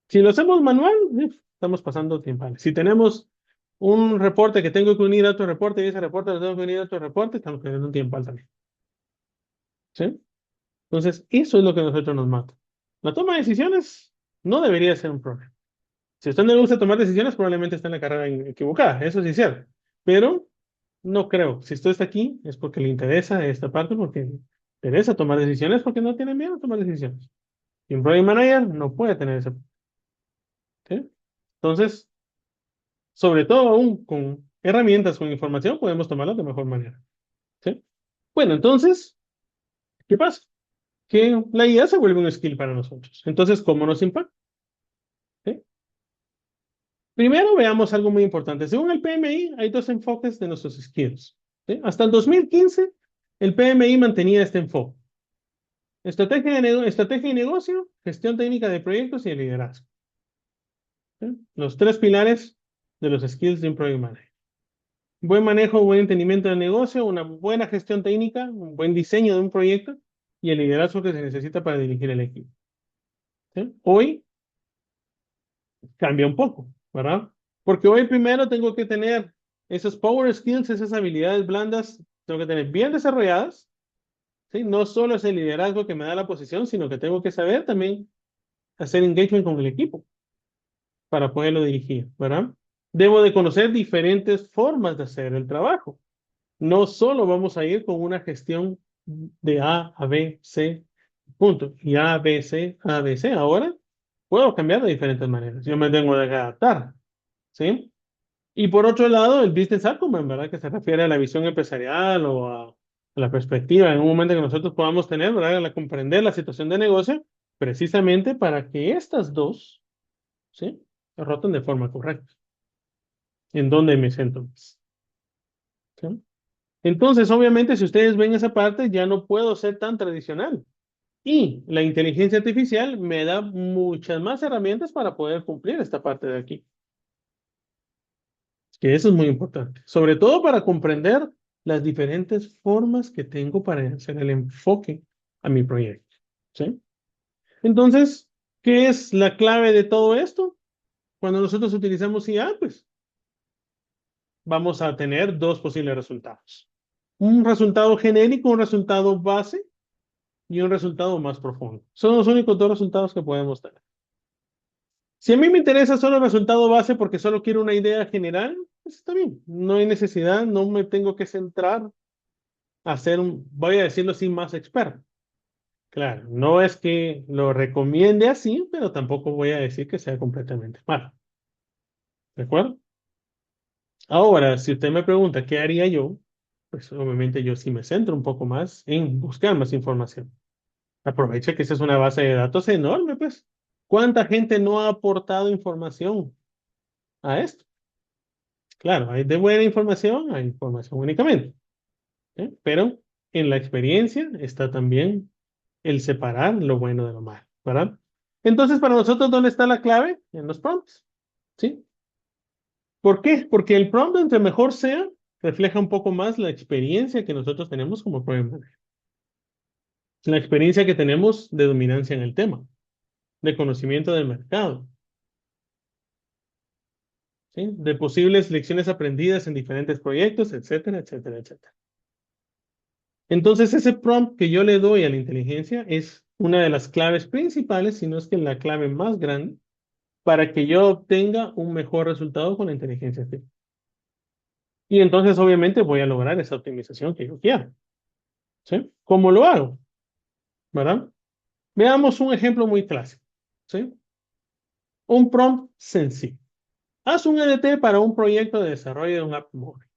Si lo hacemos manual, estamos pasando tiempo. Si tenemos un reporte que tengo que unir a otro reporte y ese reporte lo tengo que unir a otro reporte, estamos perdiendo un tiempo también. ¿Sí? Entonces, eso es lo que a nosotros nos mata. La toma de decisiones no debería ser un problema. Si a usted no le gusta tomar decisiones, probablemente está en la carrera equivocada, eso sí es cierto. Pero no creo. Si usted está aquí, es porque le interesa esta parte, porque le interesa tomar decisiones, porque no tiene miedo a tomar decisiones. Y un project manager no puede tener ese. ¿Sí? Entonces, sobre todo aún con herramientas, con información, podemos tomarlo de mejor manera. ¿Sí? Bueno, entonces, ¿qué pasa? que la IA se vuelve un skill para nosotros. Entonces, ¿cómo nos impacta? ¿Sí? Primero veamos algo muy importante. Según el PMI, hay dos enfoques de nuestros skills. ¿Sí? Hasta el 2015, el PMI mantenía este enfoque. Estrategia y negocio, gestión técnica de proyectos y el liderazgo. ¿Sí? Los tres pilares de los skills de un project manager. Buen manejo, buen entendimiento del negocio, una buena gestión técnica, un buen diseño de un proyecto y el liderazgo que se necesita para dirigir el equipo. ¿Sí? Hoy cambia un poco, ¿verdad? Porque hoy primero tengo que tener esos power skills, esas habilidades blandas, tengo que tener bien desarrolladas, ¿sí? No solo es el liderazgo que me da la posición, sino que tengo que saber también hacer engagement con el equipo para poderlo dirigir, ¿verdad? Debo de conocer diferentes formas de hacer el trabajo. No solo vamos a ir con una gestión de A, B, C, punto. Y A, B, C, A, B, C. Ahora puedo cambiar de diferentes maneras. Yo me tengo que adaptar, ¿sí? Y por otro lado, el business acumen, ¿verdad? Que se refiere a la visión empresarial o a la perspectiva en un momento que nosotros podamos tener, ¿verdad? A comprender la situación de negocio, precisamente para que estas dos, ¿sí? Se roten de forma correcta. ¿En dónde me siento más? ¿Sí? Entonces, obviamente, si ustedes ven esa parte, ya no puedo ser tan tradicional. Y la inteligencia artificial me da muchas más herramientas para poder cumplir esta parte de aquí. Que eso es muy importante. Sobre todo para comprender las diferentes formas que tengo para hacer el enfoque a mi proyecto. ¿Sí? Entonces, ¿qué es la clave de todo esto? Cuando nosotros utilizamos IA, pues vamos a tener dos posibles resultados. Un resultado genérico, un resultado base y un resultado más profundo. Son los únicos dos resultados que podemos tener. Si a mí me interesa solo el resultado base porque solo quiero una idea general, pues está bien. No hay necesidad, no me tengo que centrar a ser, voy a decirlo así, más experto. Claro, no es que lo recomiende así, pero tampoco voy a decir que sea completamente malo. ¿De acuerdo? Ahora, si usted me pregunta qué haría yo, pues obviamente yo sí me centro un poco más en buscar más información. Aprovecha que esa es una base de datos enorme, pues. ¿Cuánta gente no ha aportado información a esto? Claro, hay de buena información, hay información únicamente, ¿eh? Pero en la experiencia está también el separar lo bueno de lo malo, ¿verdad? Entonces, para nosotros, ¿dónde está la clave? En los prompts, ¿sí? ¿Por qué? Porque el prompt, entre mejor sea, refleja un poco más la experiencia que nosotros tenemos como project manager. La experiencia que tenemos de dominancia en el tema, de conocimiento del mercado, ¿sí? De posibles lecciones aprendidas en diferentes proyectos, etcétera, etcétera, etcétera. Entonces, ese prompt que yo le doy a la inteligencia es una de las claves principales, si no es que la clave más grande, para que yo obtenga un mejor resultado con la inteligencia artificial. Y entonces, obviamente, voy a lograr esa optimización que yo quiero. ¿Sí? ¿Cómo lo hago? ¿Verdad? Veamos un ejemplo muy clásico. ¿Sí? Un prompt sencillo. Haz un EDT para un proyecto de desarrollo de un app móvil.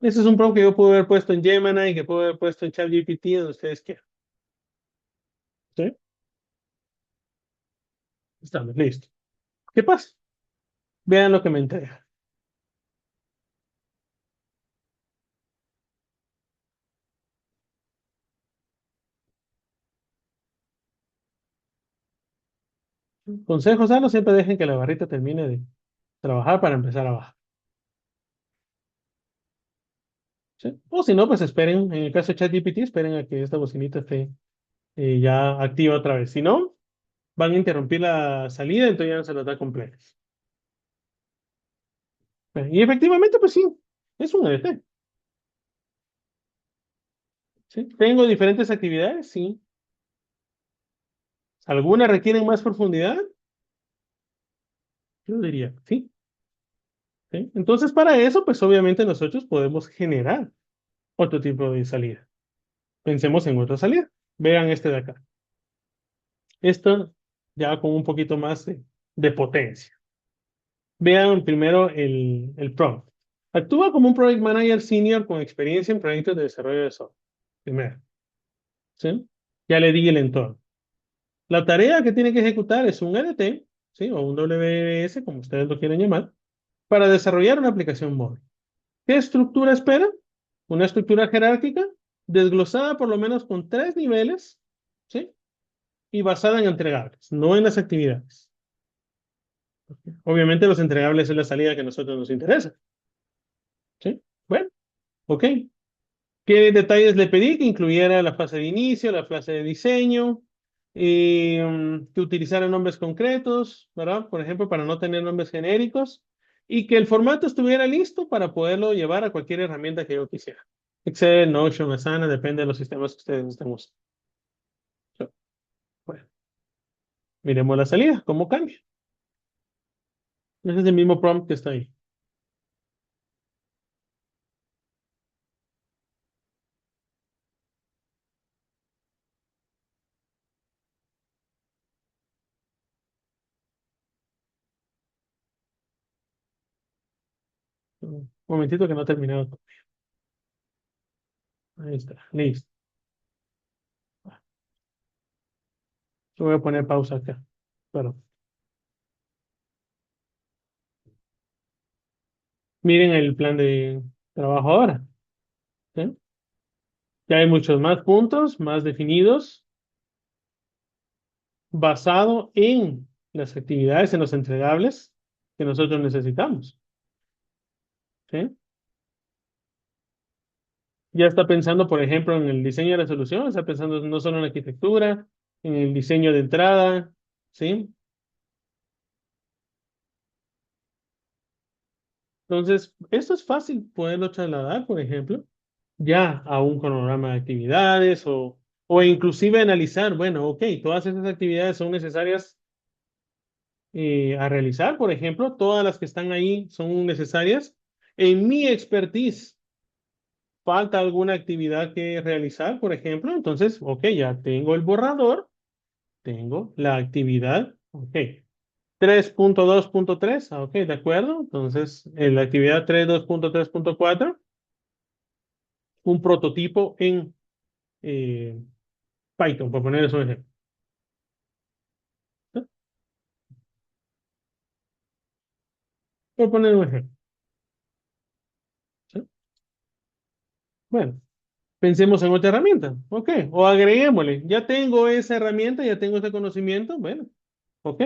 Ese es un prompt que yo puedo haber puesto en Gemini, que puedo haber puesto en ChatGPT, donde ustedes quieran. ¿Sí? Estamos listos. ¿Qué pasa? Vean lo que me entrega. Consejos sanos, siempre dejen que la barrita termine de trabajar para empezar a bajar. ¿Sí? O si no, pues esperen, en el caso de ChatGPT, esperen a que esta bocinita esté ya activa otra vez. Si no, van a interrumpir la salida, entonces ya no se las da completas. Y efectivamente, pues sí, es un EDT. ¿Sí? Tengo diferentes actividades, sí. Algunas requieren más profundidad, yo diría, sí. ¿Sí? Entonces, para eso, pues obviamente nosotros podemos generar otro tipo de salida. Pensemos en otra salida. Vean este de acá. Esto ya con un poquito más de potencia. Vean primero el prompt. Actúa como un project manager senior con experiencia en proyectos de desarrollo de software. Primero. ¿sí? Ya le di el entorno. La tarea que tiene que ejecutar es un EDT, ¿sí? O un WS, como ustedes lo quieran llamar, para desarrollar una aplicación móvil. ¿Qué estructura espera? Una estructura jerárquica desglosada por lo menos con tres niveles, ¿sí? Y basada en entregables, no en las actividades. Obviamente los entregables es la salida que a nosotros nos interesa, ¿sí? Bueno, ok. ¿Qué detalles le pedí? Que incluyera la fase de inicio, la fase de diseño, y que utilizara nombres concretos, ¿verdad? Por ejemplo, para no tener nombres genéricos, y que el formato estuviera listo para poderlo llevar a cualquier herramienta que yo quisiera. Excel, Notion, Asana, depende de los sistemas que ustedes estén usando. So, bueno, miremos la salida, cómo cambia. Ese es el mismo prompt que está ahí. Un momentito que no he terminado. Ahí está, listo. Yo voy a poner pausa acá. Pero miren el plan de trabajo ahora. ¿Sí? Ya hay muchos más puntos, más definidos, basado en las actividades, en los entregables que nosotros necesitamos. ¿Sí? Ya está pensando, por ejemplo, en el diseño de la solución, está pensando no solo en la arquitectura, en el diseño de entrada, ¿sí? Entonces, esto es fácil poderlo trasladar, por ejemplo, ya a un cronograma de actividades o inclusive analizar, bueno, ok, todas esas actividades son necesarias a realizar, por ejemplo, todas las que están ahí son necesarias. En mi expertise, falta alguna actividad que realizar, por ejemplo, entonces, ok, ya tengo el borrador, tengo la actividad, ok. 3.2.3, ok, de acuerdo. Entonces, en la actividad 3.2.3.4, un prototipo en eh, Python, por poner eso un ejemplo. ¿Sí? Por poner un ejemplo. ¿Sí? Bueno, pensemos en otra herramienta. Ok, o agreguémosle. Ya tengo esa herramienta, ya tengo ese conocimiento. Bueno, ok.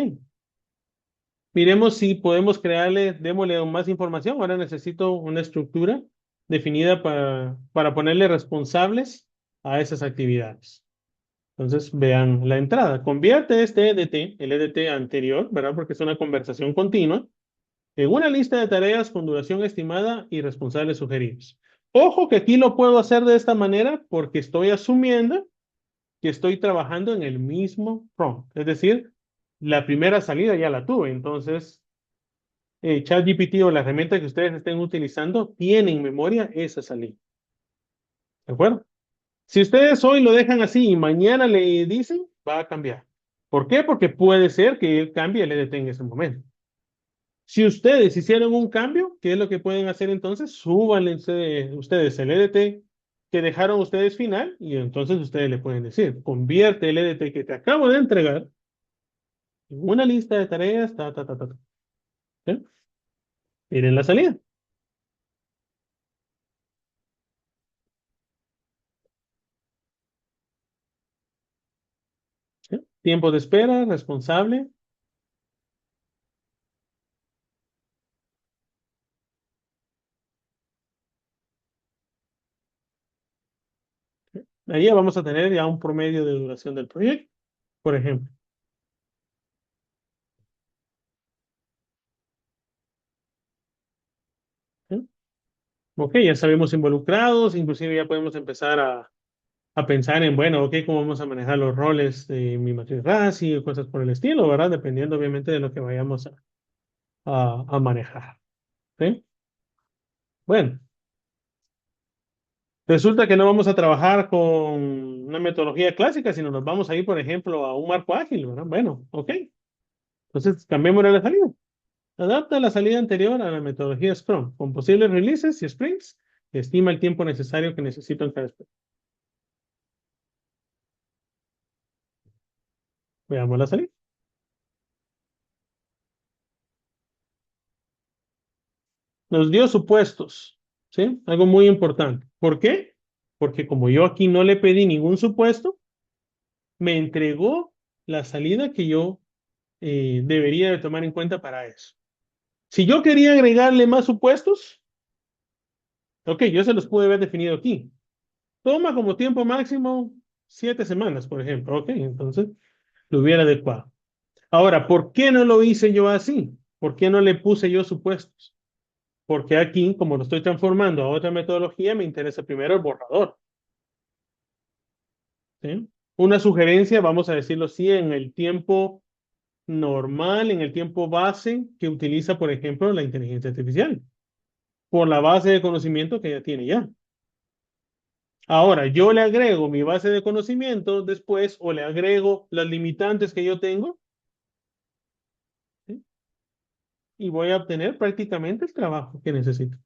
Miremos si podemos crearle, démosle aún más información. Ahora necesito una estructura definida para ponerle responsables a esas actividades. Entonces, vean la entrada. Convierte este EDT, el EDT anterior, ¿verdad? Porque es una conversación continua, en una lista de tareas con duración estimada y responsables sugeridos. Ojo que aquí lo puedo hacer de esta manera porque estoy asumiendo que estoy trabajando en el mismo prompt. Es decir, la primera salida ya la tuve. Entonces, ChatGPT o la herramienta que ustedes estén utilizando tiene en memoria esa salida. ¿De acuerdo? Si ustedes hoy lo dejan así y mañana le dicen, va a cambiar. ¿Por qué? Porque puede ser que él cambie el EDT en ese momento. Si ustedes hicieron un cambio, ¿qué es lo que pueden hacer entonces? Súbanle ustedes el EDT que dejaron ustedes final y entonces ustedes le pueden decir, convierte el EDT que te acabo de entregar en una lista de tareas, ta, ta, ta, ta, ta. ¿Sí? Miren la salida. ¿Sí? Tiempo de espera, responsable. Ahí ya vamos a tener ya un promedio de duración del proyecto, por ejemplo. ¿Sí? Ok, ya sabemos involucrados, inclusive ya podemos empezar a pensar en, bueno, ok, cómo vamos a manejar los roles de mi matriz RACI y cosas por el estilo, ¿verdad? Dependiendo obviamente de lo que vayamos a manejar. ¿Sí? Bueno, resulta que no vamos a trabajar con una metodología clásica, sino nos vamos a ir, por ejemplo, a un marco ágil, ¿verdad? Bueno, ok. Entonces, cambiemos la salida. Adapta la salida anterior a la metodología Scrum, con posibles releases y sprints, y estima el tiempo necesario que necesito en cada sprint. Veamos la salida. Nos dio supuestos, ¿sí? Algo muy importante. ¿Por qué? Porque como yo aquí no le pedí ningún supuesto, me entregó la salida que yo debería de tomar en cuenta para eso. Si yo quería agregarle más supuestos, ok, yo se los pude haber definido aquí. Toma como tiempo máximo 7 semanas, por ejemplo. Ok, entonces lo hubiera adecuado. Ahora, ¿por qué no lo hice yo así? ¿Por qué no le puse yo supuestos? Porque aquí, como lo estoy transformando a otra metodología, me interesa primero el borrador. ¿Sí? Una sugerencia, vamos a decirlo así, en el tiempo normal, en el tiempo base que utiliza, por ejemplo, la inteligencia artificial, por la base de conocimiento que ya tiene ya. Ahora, yo le agrego mi base de conocimiento después o le agrego las limitantes que yo tengo, ¿sí? Y voy a obtener prácticamente el trabajo que necesito.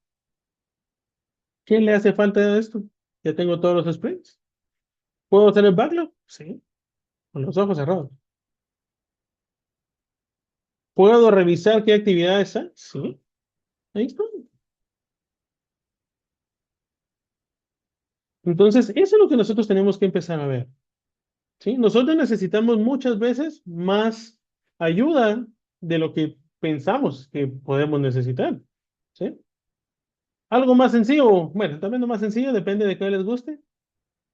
¿Qué le hace falta a esto? Ya tengo todos los sprints. ¿Puedo hacer el backlog? Sí, con los ojos cerrados. ¿Puedo revisar qué actividades hay? Sí, ahí está. Entonces, eso es lo que nosotros tenemos que empezar a ver. ¿Sí? Nosotros necesitamos muchas veces más ayuda de lo que pensamos que podemos necesitar. ¿Sí? Algo más sencillo, bueno, también lo más sencillo, depende de qué les guste,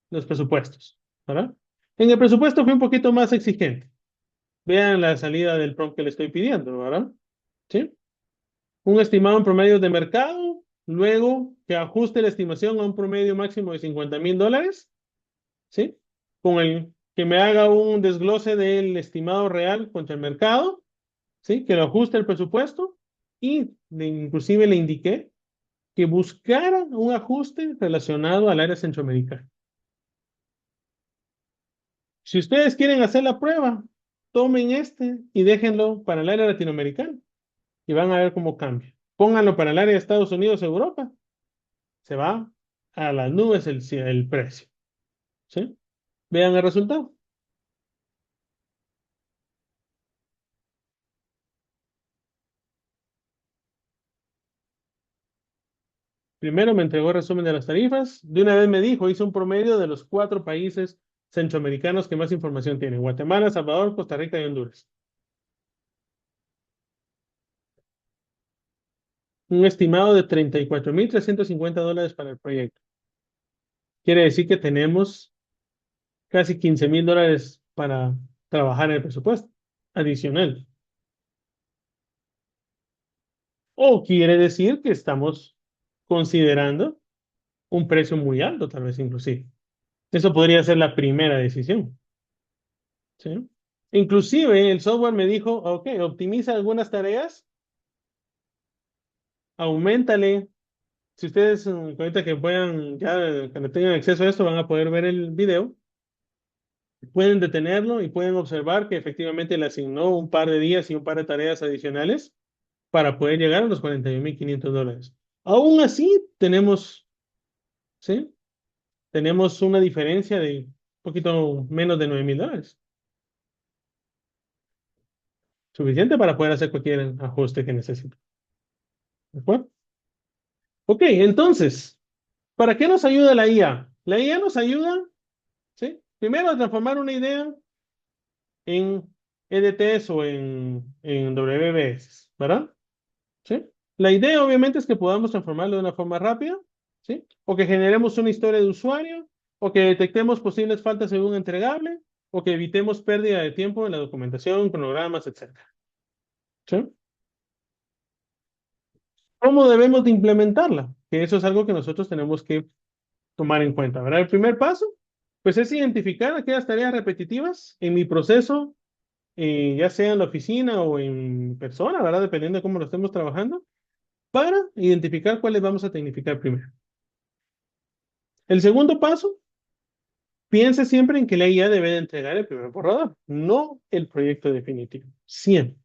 los presupuestos, ¿verdad? En el presupuesto fue un poquito más exigente. Vean la salida del prompt que le estoy pidiendo, ¿verdad? ¿Sí? Un estimado en promedio de mercado, luego que ajuste la estimación a un promedio máximo de $50,000, ¿sí? Con el que me haga un desglose del estimado real contra el mercado, ¿sí? Que lo ajuste el presupuesto y inclusive le indiqué que buscara un ajuste relacionado al área centroamericana. Si ustedes quieren hacer la prueba, tomen este y déjenlo para el área latinoamericana y van a ver cómo cambia. Pónganlo para el área de Estados Unidos, Europa, se va a las nubes el precio, ¿sí? Vean el resultado. Primero me entregó resumen de las tarifas. De una vez me dijo, hizo un promedio de los 4 países centroamericanos que más información tienen: Guatemala, Salvador, Costa Rica y Honduras. Un estimado de $34,350 para el proyecto. Quiere decir que tenemos casi $15,000 para trabajar en el presupuesto adicional. O quiere decir que estamos considerando un precio muy alto, tal vez inclusive. Eso podría ser la primera decisión, ¿sí? Inclusive el software me dijo, ok, optimiza algunas tareas, aumentale. Si ustedes ahorita que puedan, ya cuando tengan acceso a esto, van a poder ver el video. Pueden detenerlo y pueden observar que efectivamente le asignó un par de días y un par de tareas adicionales para poder llegar a los $41,500. Aún así, ¿sí? Tenemos una diferencia de un poquito menos de $9,000. Suficiente para poder hacer cualquier ajuste que necesite. ¿De acuerdo? Ok, entonces, ¿para qué nos ayuda la IA? La IA nos ayuda, ¿sí? Primero a transformar una idea en EDTs o en WBS, ¿verdad? ¿Sí? La idea obviamente es que podamos transformarlo de una forma rápida, ¿sí? O que generemos una historia de usuario, o que detectemos posibles faltas en un entregable, o que evitemos pérdida de tiempo en la documentación, cronogramas, etcétera. ¿Sí? ¿Cómo debemos de implementarla? Que eso es algo que nosotros tenemos que tomar en cuenta, ¿verdad? El primer paso, pues es identificar aquellas tareas repetitivas en mi proceso, ya sea en la oficina o en persona, ¿verdad? Dependiendo de cómo lo estemos trabajando, para identificar cuáles vamos a tecnificar primero. El segundo paso, piense siempre en que la IA debe de entregar el primer borrador, no el proyecto definitivo. Siempre.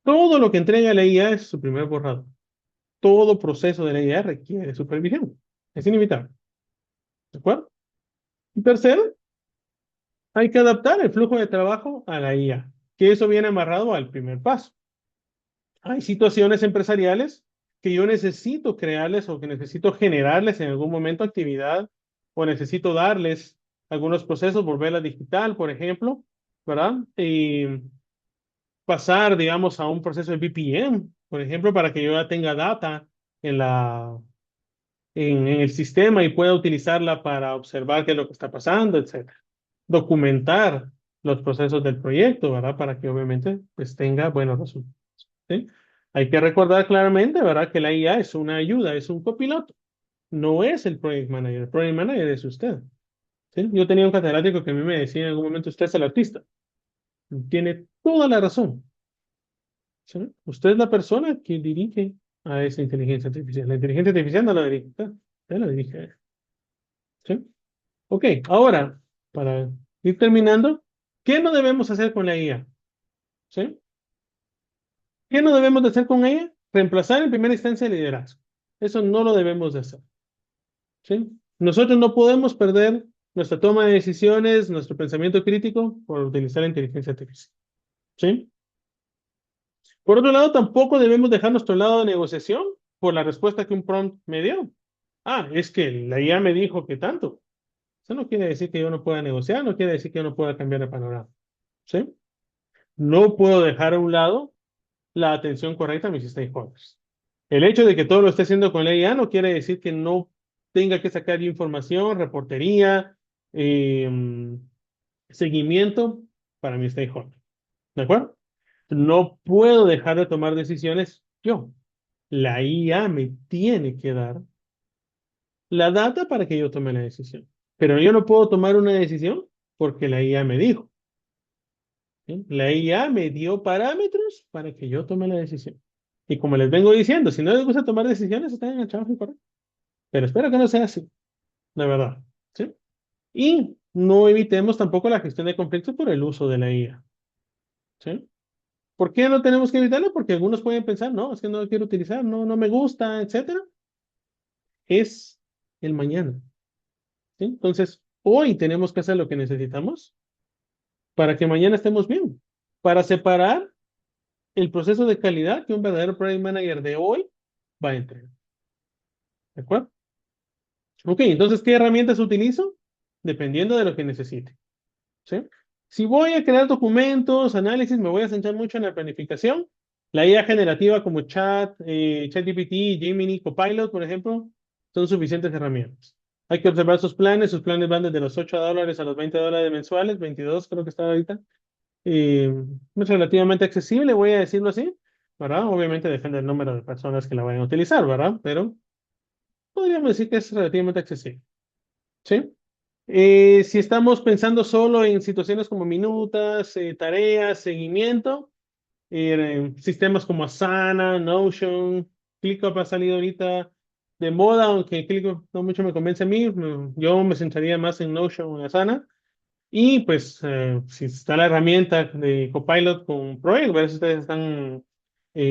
Todo lo que entrega la IA es su primer borrador. Todo proceso de la IA requiere supervisión. Es inevitable. ¿De acuerdo? Y tercero, hay que adaptar el flujo de trabajo a la IA, que eso viene amarrado al primer paso. Hay situaciones empresariales que yo necesito crearles o que necesito generarles en algún momento actividad o necesito darles algunos procesos, volverla digital, por ejemplo, ¿verdad? Y pasar, digamos, a un proceso de BPM, por ejemplo, para que yo ya tenga data en en el sistema y pueda utilizarla para observar qué es lo que está pasando, etcétera. Documentar los procesos del proyecto, ¿verdad? Para que obviamente pues tenga buenos resultados. ¿Sí? Hay que recordar claramente, ¿verdad? Que la IA es una ayuda, es un copiloto, no es el project manager. El project manager es usted. ¿Sí? Yo tenía un catedrático que a mí me decía en algún momento, usted es el artista. Tiene toda la razón. ¿Sí? Usted es la persona que dirige a esa inteligencia artificial. La inteligencia artificial no la dirige usted la dirige a ella. ¿Sí? Ok, ahora, para ir terminando, ¿qué no debemos hacer con la IA? ¿Sí? ¿Qué no debemos de hacer con ella? Reemplazar en primera instancia el liderazgo. Eso no lo debemos de hacer. ¿Sí? Nosotros no podemos perder nuestra toma de decisiones, nuestro pensamiento crítico por utilizar la inteligencia artificial. ¿Sí? Por otro lado, tampoco debemos dejar nuestro lado de negociación por la respuesta que un prompt me dio. Ah, es que la IA me dijo que tanto. Eso no quiere decir que yo no pueda negociar, no quiere decir que yo no pueda cambiar de panorama. ¿Sí? No puedo dejar a un lado la atención correcta a mis stakeholders. El hecho de que todo lo esté haciendo con la IA no quiere decir que no tenga que sacar yo información, reportería, eh, seguimiento para mi stakeholder. ¿De acuerdo? No puedo dejar de tomar decisiones yo. La IA me tiene que dar la data para que yo tome la decisión. Pero yo no puedo tomar una decisión porque la IA me dijo. ¿Sí? La IA me dio parámetros para que yo tome la decisión. Y como les vengo diciendo, si no les gusta tomar decisiones, están en el trabajo incorrecto. Pero espero que no sea así, la verdad. ¿Sí? Y no evitemos tampoco la gestión de conflictos por el uso de la IA. ¿Sí? ¿Por qué no tenemos que evitarlo? Porque algunos pueden pensar, no, es que no lo quiero utilizar, no, no me gusta, etcétera. Es el mañana. ¿Sí? Entonces, hoy tenemos que hacer lo que necesitamos para que mañana estemos bien, para separar el proceso de calidad que un verdadero project manager de hoy va a entregar. ¿De acuerdo? Ok, entonces, ¿qué herramientas utilizo? Dependiendo de lo que necesite. ¿Sí? Si voy a crear documentos, análisis, me voy a centrar mucho en la planificación. La IA generativa como ChatGPT, Gemini, Copilot, por ejemplo, son suficientes herramientas. Hay que observar sus planes van desde los $8 a los $20 mensuales, 22 creo que está ahorita. Es relativamente accesible, voy a decirlo así, ¿verdad? Obviamente depende del número de personas que la vayan a utilizar, ¿verdad? Pero podríamos decir que es relativamente accesible, ¿sí? Si estamos pensando solo en situaciones como minutas, tareas, seguimiento, sistemas como Asana, Notion, ClickUp ha salido ahorita de moda, aunque ClickUp no mucho me convence a mí, yo me centraría más en Notion o en Asana. Y pues, si está la herramienta de Copilot con Project, a ver si ustedes están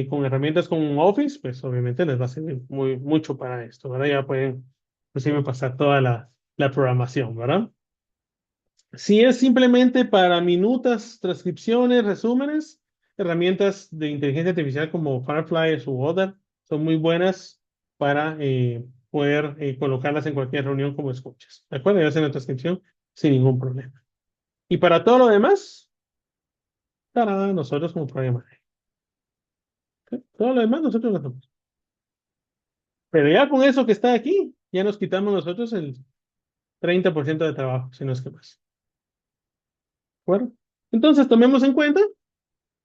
con herramientas con Office, pues obviamente les va a servir mucho para esto, ¿verdad? Ya pueden, inclusive, pasar toda la programación, ¿verdad? Si es simplemente para minutas, transcripciones, resúmenes, herramientas de inteligencia artificial como Firefly u Otter son muy buenas para poder colocarlas en cualquier reunión como escuchas. ¿De acuerdo? Y hacen la transcripción sin ningún problema. Y para todo lo demás, para nosotros como programa. ¿Sí? Todo lo demás nosotros lo hacemos. Pero ya con eso que está aquí, ya nos quitamos nosotros el 30% de trabajo, si no es que más. ¿De acuerdo? Entonces, tomemos en cuenta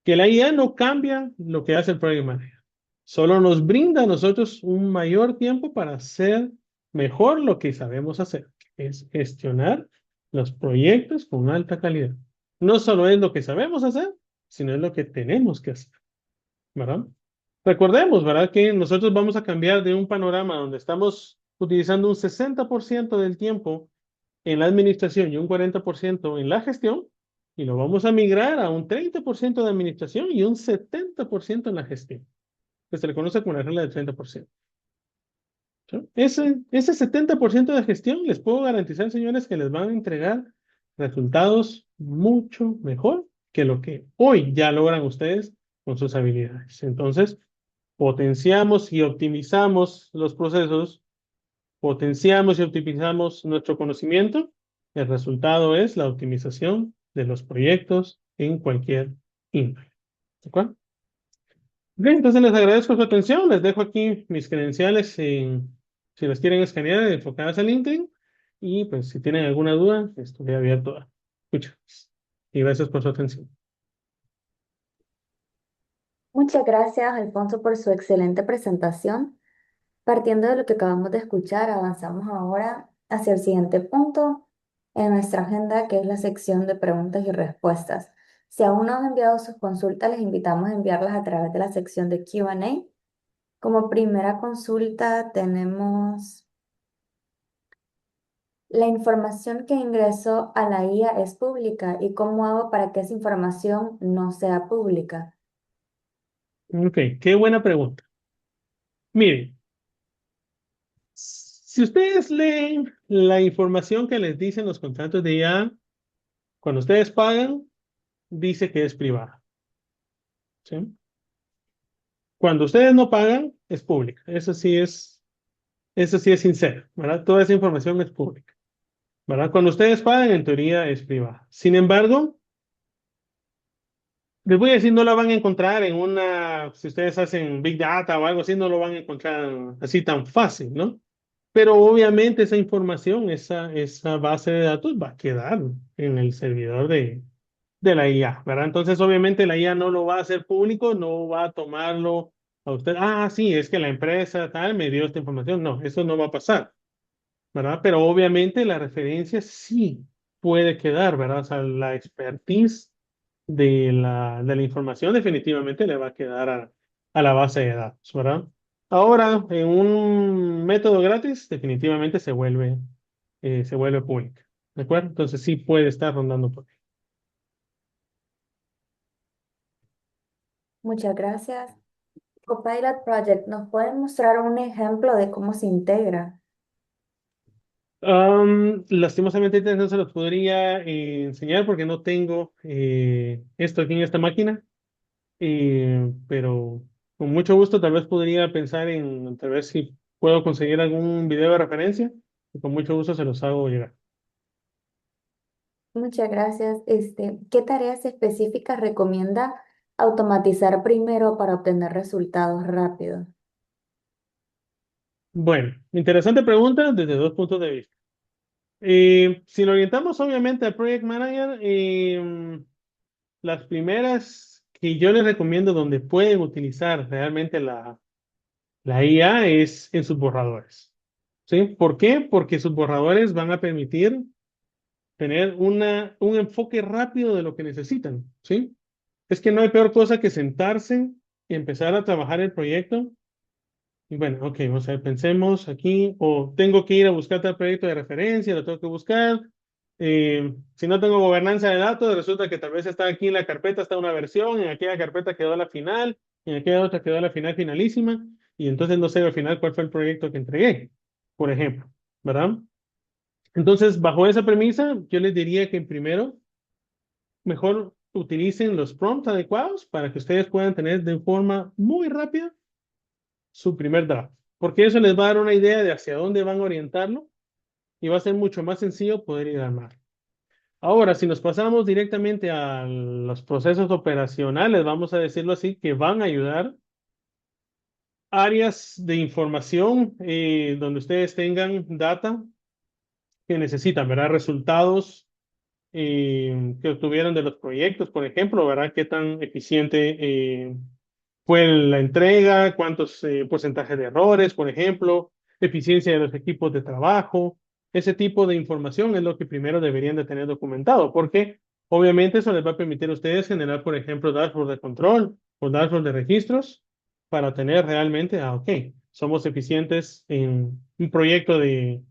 que la IA no cambia lo que hace el Project Manager. Solo nos brinda a nosotros un mayor tiempo para hacer mejor lo que sabemos hacer, que es gestionar los proyectos con alta calidad. No solo es lo que sabemos hacer, sino es lo que tenemos que hacer, ¿verdad? Recordemos, ¿verdad? Que nosotros vamos a cambiar de un panorama donde estamos utilizando un 60% del tiempo en la administración y un 40% en la gestión, y lo vamos a migrar a un 30% de administración y un 70% en la gestión, que se le conoce como la regla del 30%. ¿Sí? Ese 70% de gestión les puedo garantizar, señores, que les van a entregar resultados mucho mejor que lo que hoy ya logran ustedes con sus habilidades. Entonces, potenciamos y optimizamos los procesos, potenciamos y optimizamos nuestro conocimiento. El resultado es la optimización de los proyectos en cualquier índole. ¿De acuerdo? Bien, entonces les agradezco su atención. Les dejo aquí mis credenciales si las quieren escanear, enfocadas a LinkedIn. Y pues si tienen alguna duda, estoy abierto a escucharlas. Y gracias por su atención. Muchas gracias, Alfonso, por su excelente presentación. Partiendo de lo que acabamos de escuchar, avanzamos ahora hacia el siguiente punto en nuestra agenda, que es la sección de preguntas y respuestas. Si aún no han enviado sus consultas, les invitamos a enviarlas a través de la sección de Q&A. Como primera consulta tenemos: ¿la información que ingreso a la IA es pública y cómo hago para que esa información no sea pública? Ok, qué buena pregunta. Miren, si ustedes leen la información que les dicen los contratos de IA, cuando ustedes pagan, dice que es privada. ¿Sí? Cuando ustedes no pagan, es pública. Eso sí es sincero, ¿verdad? Toda esa información es pública, ¿verdad? Cuando ustedes pagan, en teoría es privada. Sin embargo, les voy a decir, no la van a encontrar si ustedes hacen Big Data o algo así, no lo van a encontrar así tan fácil, ¿no? Pero obviamente esa información, esa base de datos va a quedar en el servidor de la IA, ¿verdad? Entonces, obviamente la IA no lo va a hacer público, no va a tomarlo a usted. Ah, sí, es que la empresa tal me dio esta información. No, eso no va a pasar, ¿verdad? Pero obviamente la referencia sí puede quedar, ¿verdad? O sea, la expertise de la información definitivamente le va a quedar a la base de datos, ¿verdad? Ahora, en un método gratis, definitivamente se vuelve pública, ¿de acuerdo? Entonces sí puede estar rondando por ahí. Muchas gracias. Copilot Project, ¿nos pueden mostrar un ejemplo de cómo se integra? Lastimosamente no se los podría enseñar porque no tengo esto aquí en esta máquina, pero con mucho gusto tal vez podría pensar en tal vez si puedo conseguir algún video de referencia y con mucho gusto se los hago llegar. Muchas gracias. ¿Qué tareas específicas recomienda automatizar primero para obtener resultados rápidos? Bueno, interesante pregunta desde dos puntos de vista. Si lo orientamos obviamente al Project Manager, las primeras que yo les recomiendo donde pueden utilizar realmente la IA es en sus borradores. ¿Sí? ¿Por qué? Porque sus borradores van a permitir tener un enfoque rápido de lo que necesitan. ¿Sí? Es que no hay peor cosa que sentarse y empezar a trabajar el proyecto. Y bueno, ok, vamos a ver, pensemos aquí, o tengo que ir a buscar tal proyecto de referencia, lo tengo que buscar. Si no tengo gobernanza de datos, resulta que tal vez está aquí en la carpeta, está una versión, en aquella carpeta quedó la final, en aquella otra quedó la final finalísima, y entonces no sé al final cuál fue el proyecto que entregué, por ejemplo, ¿verdad? Entonces, bajo esa premisa, yo les diría que primero, mejor utilicen los prompts adecuados para que ustedes puedan tener de forma muy rápida su primer draft, porque eso les va a dar una idea de hacia dónde van a orientarlo y va a ser mucho más sencillo poder ir a armar. Ahora, si nos pasamos directamente a los procesos operacionales, vamos a decirlo así, que van a ayudar áreas de información donde ustedes tengan data que necesitan, ¿verdad? Resultados que obtuvieron de los proyectos, por ejemplo, ¿verdad? ¿Qué tan eficiente fue la entrega? ¿Cuántos porcentajes de errores, por ejemplo? Eficiencia de los equipos de trabajo. Ese tipo de información es lo que primero deberían de tener documentado, porque obviamente eso les va a permitir a ustedes generar, por ejemplo, dashboard de control o dashboard de registros para tener realmente, ok, somos eficientes en un proyecto de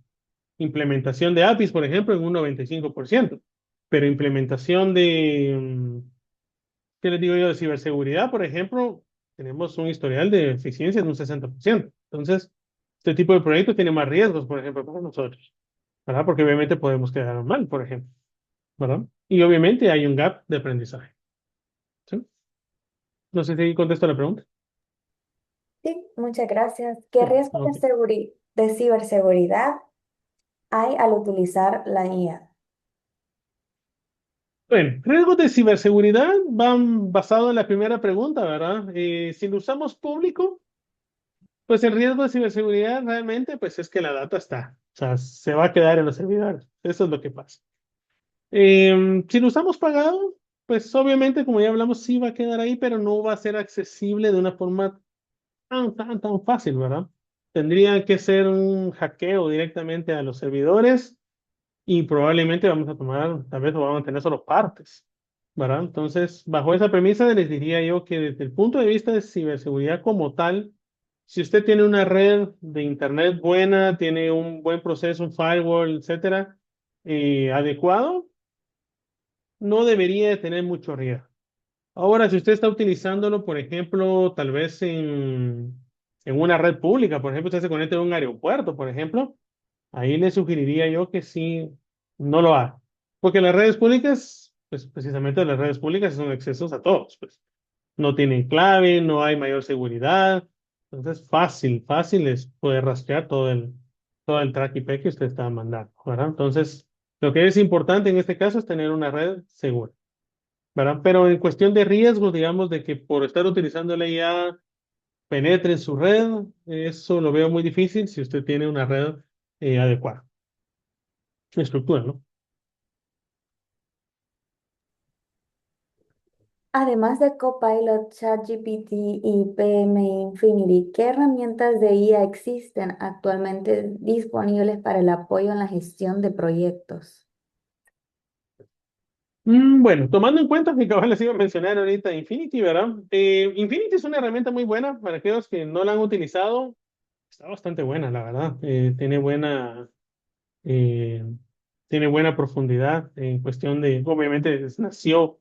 implementación de APIs, por ejemplo, en un 95%, pero implementación ¿qué les digo yo? De ciberseguridad, por ejemplo, tenemos un historial de eficiencia de un 60%. Entonces, este tipo de proyectos tiene más riesgos, por ejemplo, para nosotros, ¿verdad? Porque obviamente podemos quedar mal, por ejemplo. ¿verdad? Y obviamente hay un gap de aprendizaje, ¿sí? No sé si contesto la pregunta. Sí, muchas gracias. Sí, ¿Qué riesgos ok. de ciberseguridad hay al utilizar la IA? Bueno, riesgos de ciberseguridad van basados en la primera pregunta, ¿verdad? Si lo usamos público, pues el riesgo de ciberseguridad realmente pues es que la data está, o sea, se va a quedar en los servidores. Eso es lo que pasa. Si lo usamos pagado, pues obviamente, como ya hablamos, sí va a quedar ahí, pero no va a ser accesible de una forma tan fácil, ¿verdad? Tendría que ser un hackeo directamente a los servidores y probablemente vamos a tomar, tal vez lo vamos a tener solo partes, ¿verdad? Entonces, bajo esa premisa, les diría yo que desde el punto de vista de ciberseguridad como tal, si usted tiene una red de internet buena, tiene un buen proceso, un firewall, etcétera, adecuado, no debería de tener mucho riesgo. Ahora, si usted está utilizándolo, por ejemplo, tal vez en una red pública, por ejemplo, usted se conecta a un aeropuerto, por ejemplo, ahí le sugeriría yo que sí, no lo haga. Porque las redes públicas, pues precisamente las redes públicas son accesos a todos, pues. No tienen clave, no hay mayor seguridad. Entonces, fácil es poder rastrear todo el track IP que usted está mandando, ¿verdad? Entonces, lo que es importante en este caso es tener una red segura, ¿verdad? Pero en cuestión de riesgos, digamos, de que por estar utilizando la IA penetre en su red, eso lo veo muy difícil si usted tiene una red adecuada, estructura, ¿no? Además de Copilot, ChatGPT y PMI Infinity, ¿qué herramientas de IA existen actualmente disponibles para el apoyo en la gestión de proyectos? Bueno, tomando en cuenta que cabal les iba a mencionar ahorita Infinity, ¿verdad? Infinity es una herramienta muy buena para aquellos que no la han utilizado. Está bastante buena, la verdad. Eh, tiene buena profundidad en cuestión de, obviamente, nació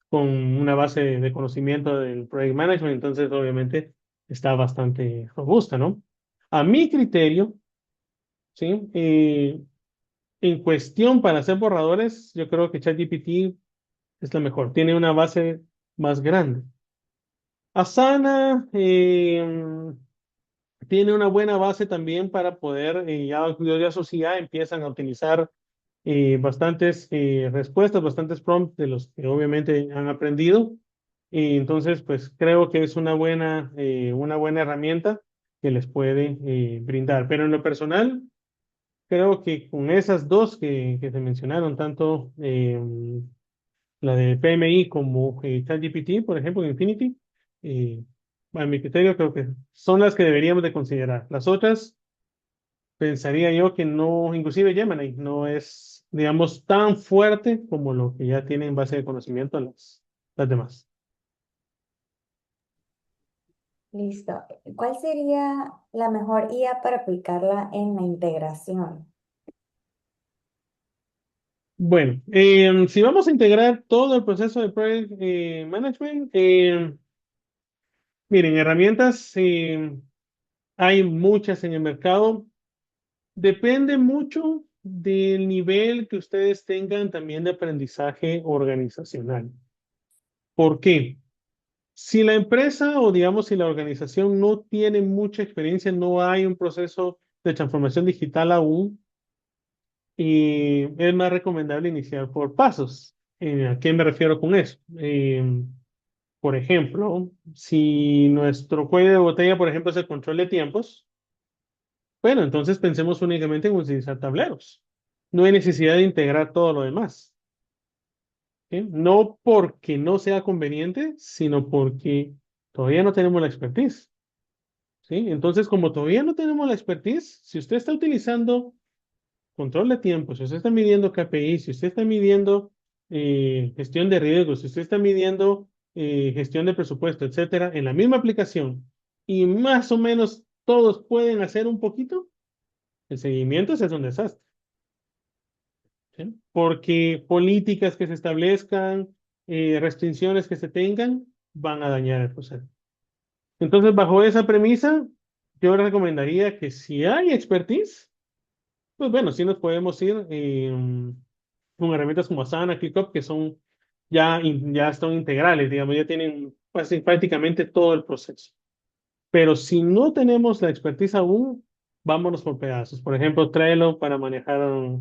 con una base de conocimiento del project management, entonces obviamente está bastante robusta, ¿no? A mi criterio, ¿sí? En cuestión para hacer borradores, yo creo que ChatGPT es la mejor. Tiene una base más grande. Asana tiene una buena base también para poder, ya sus IA empiezan a utilizar bastantes respuestas, bastantes prompts de los que obviamente han aprendido. Y entonces, pues creo que es una buena herramienta que les puede brindar. Pero en lo personal, creo que con esas dos que se mencionaron, tanto la de PMI como ChatGPT, por ejemplo, Infinity, eh, a mi criterio creo que son las que deberíamos de considerar. Las otras, pensaría yo que no, inclusive Gemini, no es, digamos, tan fuerte como lo que ya tienen en base de conocimiento las demás. Listo. ¿Cuál sería la mejor IA para aplicarla en la integración? Bueno, si vamos a integrar todo el proceso de Project Management, miren, herramientas hay muchas en el mercado. Depende mucho del nivel que ustedes tengan también de aprendizaje organizacional. ¿Por qué? Si la empresa o digamos si la organización no tiene mucha experiencia, no hay un proceso de transformación digital aún, y es más recomendable iniciar por pasos. ¿A qué me refiero con eso? Por ejemplo, si nuestro cuello de botella, por ejemplo, es el control de tiempos, bueno, entonces pensemos únicamente en utilizar tableros. No hay necesidad de integrar todo lo demás. ¿Sí? No porque no sea conveniente, sino porque todavía no tenemos la expertise. ¿Sí? Entonces, como todavía no tenemos la expertise, si usted está utilizando control de tiempo, si usted está midiendo KPI, si usted está midiendo gestión de riesgos, si usted está midiendo gestión de presupuesto, etcétera, en la misma aplicación y más o menos todos pueden hacer un poquito, el seguimiento ese es un desastre. ¿Sí? Porque políticas que se establezcan, restricciones que se tengan, van a dañar el proceso. Entonces, bajo esa premisa, yo recomendaría que si hay expertise, pues bueno, sí nos podemos ir con herramientas como Asana, ClickUp, que son ya están integrales, digamos, ya tienen pues, sí, prácticamente todo el proceso. Pero si no tenemos la expertise aún, vámonos por pedazos. Por ejemplo, Trello para manejar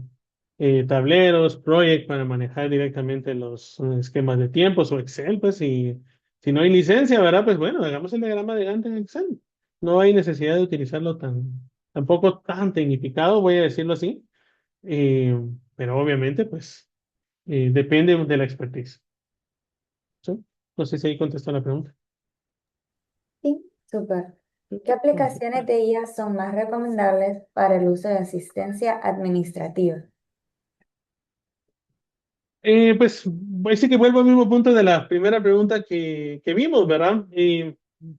tableros, Project para manejar directamente los esquemas de tiempos o Excel, pues si no hay licencia, ¿verdad? Pues bueno, hagamos el diagrama de Gantt en Excel. No hay necesidad de utilizarlo tampoco tan tecnificado, voy a decirlo así. Eh, pero obviamente, pues depende de la expertise. ¿Sí? No sé si ahí contestó la pregunta. Sí, súper. ¿Qué aplicaciones de IA son más recomendables para el uso de asistencia administrativa? Pues sí que vuelvo al mismo punto de la primera pregunta que vimos, ¿verdad?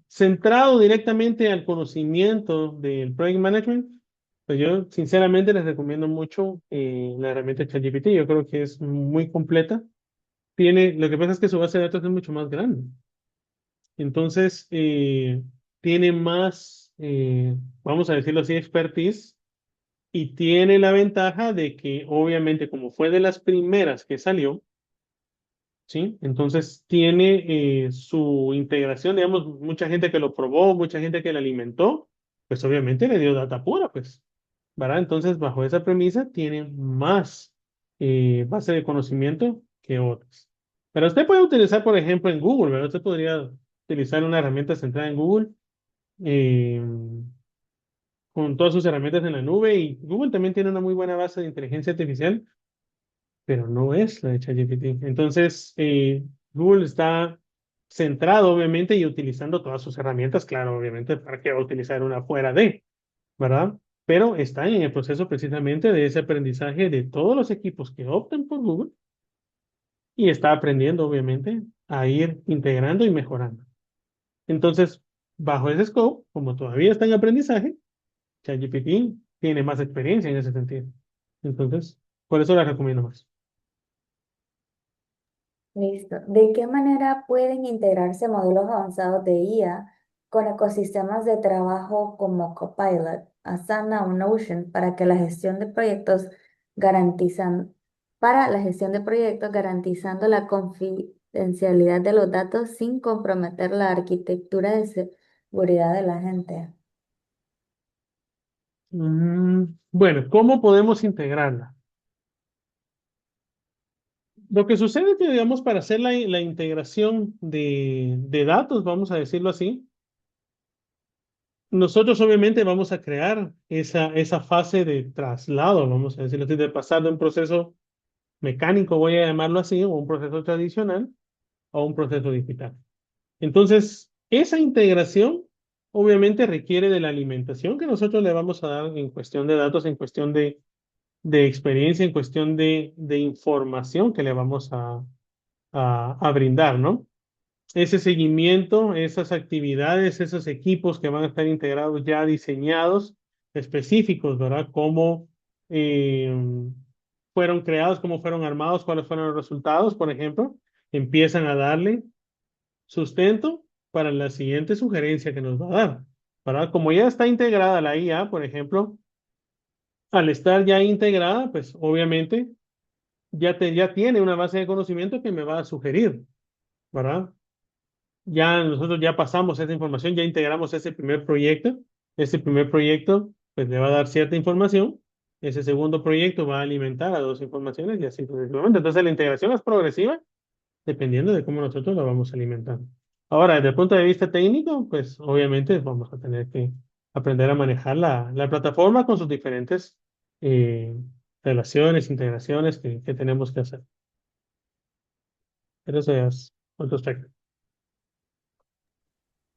Centrado directamente al conocimiento del Project Management, pues yo sinceramente les recomiendo mucho la herramienta ChatGPT. Yo creo que es muy completa. Lo que pasa es que su base de datos es mucho más grande. Entonces, tiene más, vamos a decirlo así, expertise y tiene la ventaja de que obviamente como fue de las primeras que salió, ¿sí? Entonces tiene su integración, digamos, mucha gente que lo probó, mucha gente que lo alimentó, pues obviamente le dio data pura, pues, ¿verdad? Entonces, bajo esa premisa, tiene más base de conocimiento que otras. Pero usted puede utilizar, por ejemplo, en Google, ¿verdad? Usted podría utilizar una herramienta centrada en Google eh, con todas sus herramientas en la nube y Google también tiene una muy buena base de inteligencia artificial, pero no es la de ChatGPT. Entonces, Google está centrado, obviamente, y utilizando todas sus herramientas, claro, obviamente, para que va a utilizar una fuera de, ¿verdad? Pero está en el proceso precisamente de ese aprendizaje de todos los equipos que optan por Google y está aprendiendo, obviamente, a ir integrando y mejorando. Entonces, bajo ese scope, como todavía está en aprendizaje, ChatGPT tiene más experiencia en ese sentido. Entonces, por eso la recomiendo más. Listo. ¿De qué manera pueden integrarse modelos avanzados de IA con ecosistemas de trabajo como Copilot, Asana o Notion para la gestión de proyectos garantizando la confidencialidad de los datos sin comprometer la arquitectura de seguridad de la gente? Bueno, ¿cómo podemos integrarla? Lo que sucede es que, digamos, para hacer la integración de datos, vamos a decirlo así, nosotros obviamente vamos a crear esa fase de traslado, vamos a decirlo así, de pasar de un proceso mecánico, voy a llamarlo así, o un proceso tradicional a un proceso digital. Entonces, esa integración obviamente requiere de la alimentación que nosotros le vamos a dar en cuestión de datos, en cuestión de experiencia, en cuestión de información que le vamos a brindar, ¿no? Ese seguimiento, esas actividades, esos equipos que van a estar integrados ya diseñados, específicos, ¿verdad? Cómo eh, fueron creados, cómo fueron armados, cuáles fueron los resultados, por ejemplo, empiezan a darle sustento para la siguiente sugerencia que nos va a dar, ¿verdad? Como ya está integrada la IA, por ejemplo, al estar ya integrada, pues obviamente ya tiene una base de conocimiento que me va a sugerir, ¿verdad? Ya nosotros ya pasamos esa información, ya integramos ese primer proyecto. Ese primer proyecto pues le va a dar cierta información. Ese segundo proyecto va a alimentar a dos informaciones y así sucesivamente. Entonces la integración es progresiva dependiendo de cómo nosotros la vamos alimentando. Ahora, desde el punto de vista técnico, pues obviamente vamos a tener que aprender a manejar la plataforma con sus diferentes eh, relaciones, integraciones que tenemos que hacer. Pero eso es otro aspecto.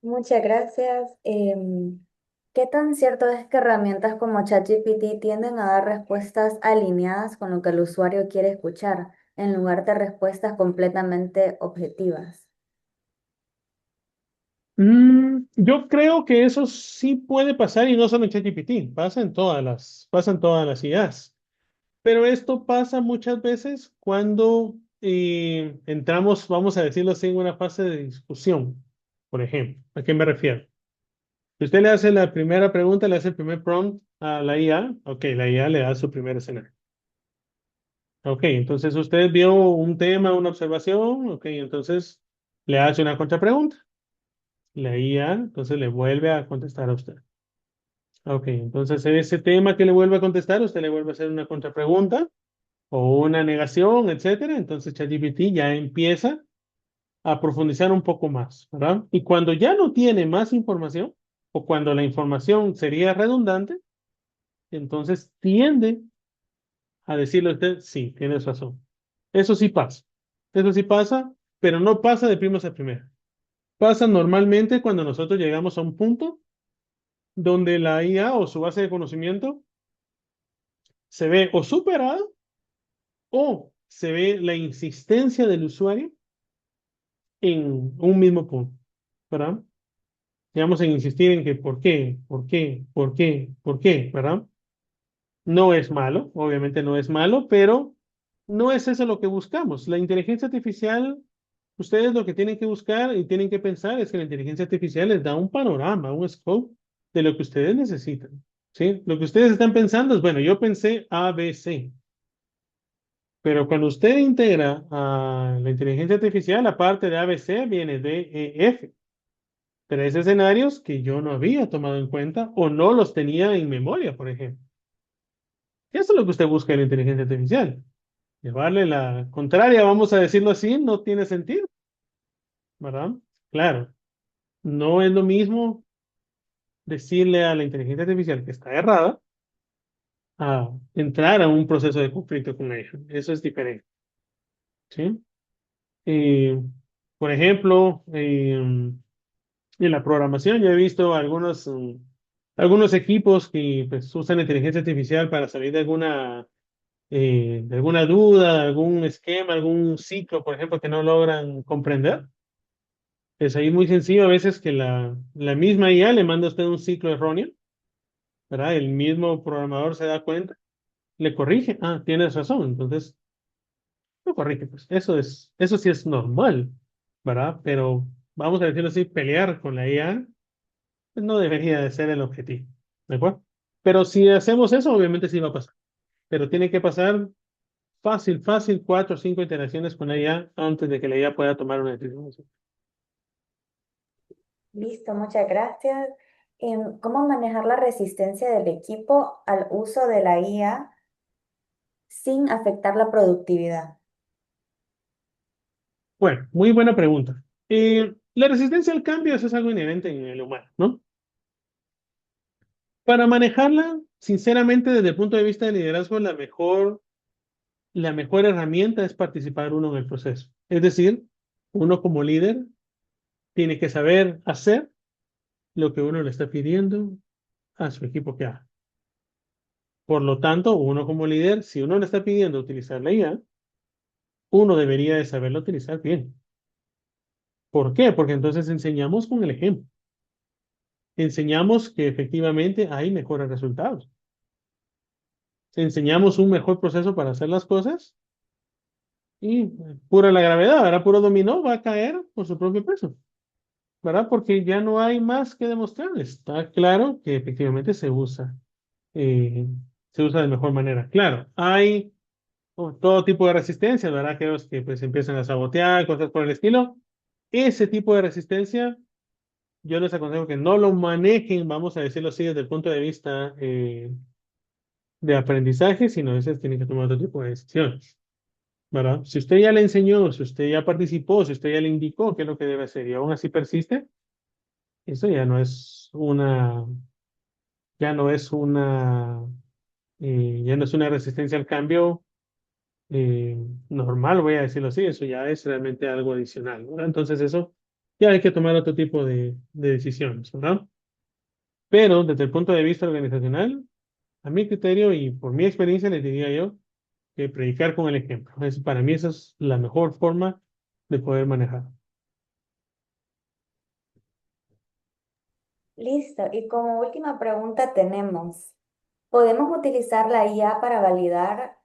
Muchas gracias. ¿Qué tan cierto es que herramientas como ChatGPT tienden a dar respuestas alineadas con lo que el usuario quiere escuchar, en lugar de respuestas completamente objetivas? Yo creo que eso sí puede pasar y no solo en ChatGPT, pasa en todas las IAs. Pero esto pasa muchas veces cuando entramos, vamos a decirlo así, en una fase de discusión. Por ejemplo, ¿a qué me refiero? Si usted le hace la primera pregunta, le hace el primer prompt a la IA, ok, la IA le da su primer escenario. Ok, entonces usted vio un tema, una observación, ok, entonces le hace una contrapregunta. La IA, entonces le vuelve a contestar a usted. Ok, entonces ese tema que le vuelve a contestar, usted le vuelve a hacer una contrapregunta o una negación, etcétera. Entonces ChatGPT ya empieza a profundizar un poco más, ¿verdad? Y cuando ya no tiene más información o cuando la información sería redundante, entonces tiende a decirle a usted, sí, tienes razón. Eso sí pasa. Eso sí pasa, pero no pasa de primas a primera. Pasa normalmente cuando nosotros llegamos a un punto donde la IA o su base de conocimiento se ve o superada o se ve la insistencia del usuario en un mismo punto, ¿verdad? Digamos en insistir en que por qué, por qué, por qué, por qué, ¿verdad? No es malo, obviamente no es malo, pero no es eso lo que buscamos. La inteligencia artificial, ustedes lo que tienen que buscar y tienen que pensar es que la inteligencia artificial les da un panorama, un scope de lo que ustedes necesitan. ¿Sí? Lo que ustedes están pensando es, bueno, yo pensé A, B, C, pero cuando usted integra a la inteligencia artificial, aparte de A, B, C, viene D, E, F. Tres escenarios que yo no había tomado en cuenta o no los tenía en memoria, por ejemplo. Eso es lo que usted busca en la inteligencia artificial. Llevarle la contraria, vamos a decirlo así, no tiene sentido, ¿verdad? Claro, no es lo mismo decirle a la inteligencia artificial que está errada a entrar a un proceso de conflicto con ella. Eso es diferente, ¿sí? Eh, por ejemplo, en la programación yo he visto algunos equipos que pues, usan inteligencia artificial para salir de alguna duda, de algún esquema, algún ciclo, por ejemplo, que no logran comprender. Es ahí muy sencillo a veces que la misma IA le manda a usted un ciclo erróneo, ¿verdad? El mismo programador se da cuenta, le corrige, ah, tienes razón, entonces lo corrige, pues eso sí es normal, ¿verdad? Pero vamos a decirlo así, pelear con la IA pues, no debería de ser el objetivo, ¿de acuerdo? Pero si hacemos eso, obviamente sí va a pasar, pero tiene que pasar fácil, fácil, 4 o 5 iteraciones con la IA antes de que la IA pueda tomar una decisión. Listo, muchas gracias. ¿Cómo manejar la resistencia del equipo al uso de la IA sin afectar la productividad? Bueno, muy buena pregunta. La resistencia al cambio, eso es algo inherente en el humano, ¿no? Para manejarla, sinceramente, desde el punto de vista de liderazgo, la mejor herramienta es participar uno en el proceso. Es decir, uno como líder tiene que saber hacer lo que uno le está pidiendo a su equipo que haga. Por lo tanto, uno como líder, si uno le está pidiendo utilizar la IA, uno debería de saberlo utilizar bien. ¿Por qué? Porque entonces enseñamos con el ejemplo. Enseñamos que efectivamente hay mejores resultados. Enseñamos un mejor proceso para hacer las cosas y pura la gravedad, ¿verdad? Puro dominó va a caer por su propio peso, ¿verdad? Porque ya no hay más que demostrar. Está claro que efectivamente eh, se usa de mejor manera. Claro, hay todo tipo de resistencia, ¿verdad? Aquellos que pues empiezan a sabotear, cosas por el estilo. Ese tipo de resistencia, yo les aconsejo que no lo manejen, vamos a decirlo así, desde el punto de vista de aprendizaje, sino a veces tienen que tomar otro tipo de decisiones, ¿verdad? Si usted ya le enseñó, si usted ya participó, si usted ya le indicó qué es lo que debe hacer y aún así persiste, eso ya no es una, ya no es una resistencia al cambio eh, normal, voy a decirlo así, eso ya es realmente algo adicional, ¿verdad? Entonces eso ya hay que tomar otro tipo de decisiones, ¿verdad? Pero desde el punto de vista organizacional, a mi criterio y por mi experiencia les diría yo, que predicar con el ejemplo. Para mí esa es la mejor forma de poder manejar. Listo. Y como última pregunta tenemos, ¿podemos utilizar la IA para validar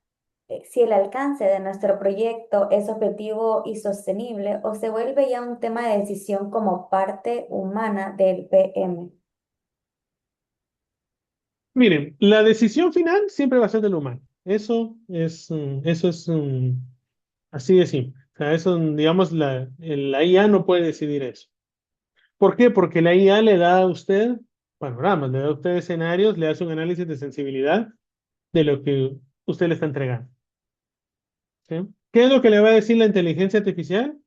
si el alcance de nuestro proyecto es objetivo y sostenible o se vuelve ya un tema de decisión como parte humana del PM? Miren, la decisión final siempre va a ser del humano, Eso es así de simple. O sea, eso, digamos, la IA no puede decidir eso. ¿Por qué? Porque la IA le da a usted panoramas, le da a usted escenarios, le hace un análisis de sensibilidad de lo que usted le está entregando. ¿Sí? ¿Qué es lo que le va a decir la inteligencia artificial?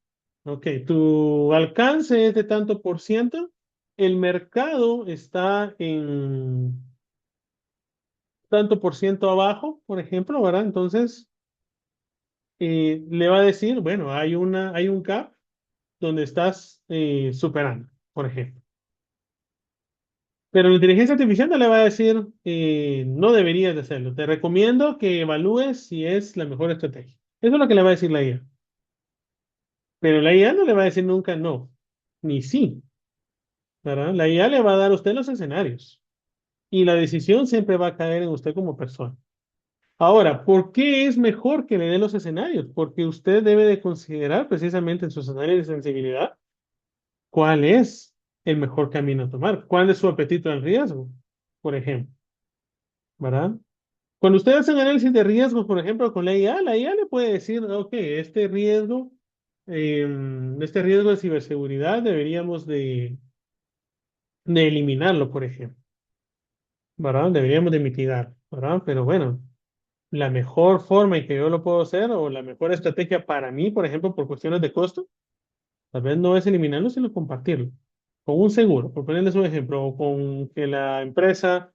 Ok, tu alcance es de tanto por ciento, el mercado está en tanto por ciento abajo, por ejemplo, ¿verdad? Entonces, le va a decir, bueno, hay un gap donde estás superando, por ejemplo. Pero la inteligencia artificial no le va a decir, no deberías de hacerlo. Te recomiendo que evalúes si es la mejor estrategia. Eso es lo que le va a decir la IA. Pero la IA no le va a decir nunca no, ni sí, ¿verdad? La IA le va a dar a usted los escenarios y la decisión siempre va a caer en usted como persona. Ahora, ¿por qué es mejor que le dé los escenarios? Porque usted debe de considerar precisamente en sus escenarios de sensibilidad cuál es el mejor camino a tomar, cuál es su apetito al riesgo, por ejemplo, ¿verdad? Cuando usted hace un análisis de riesgos, por ejemplo, con la IA le puede decir, ok, este riesgo de ciberseguridad deberíamos de eliminarlo, por ejemplo, ¿verdad? Deberíamos de mitigar, ¿verdad? Pero bueno, la mejor forma en que yo lo puedo hacer o la mejor estrategia para mí, por ejemplo, por cuestiones de costo, tal vez no es eliminarlo, sino compartirlo con un seguro, por ponerles un ejemplo, o con que la empresa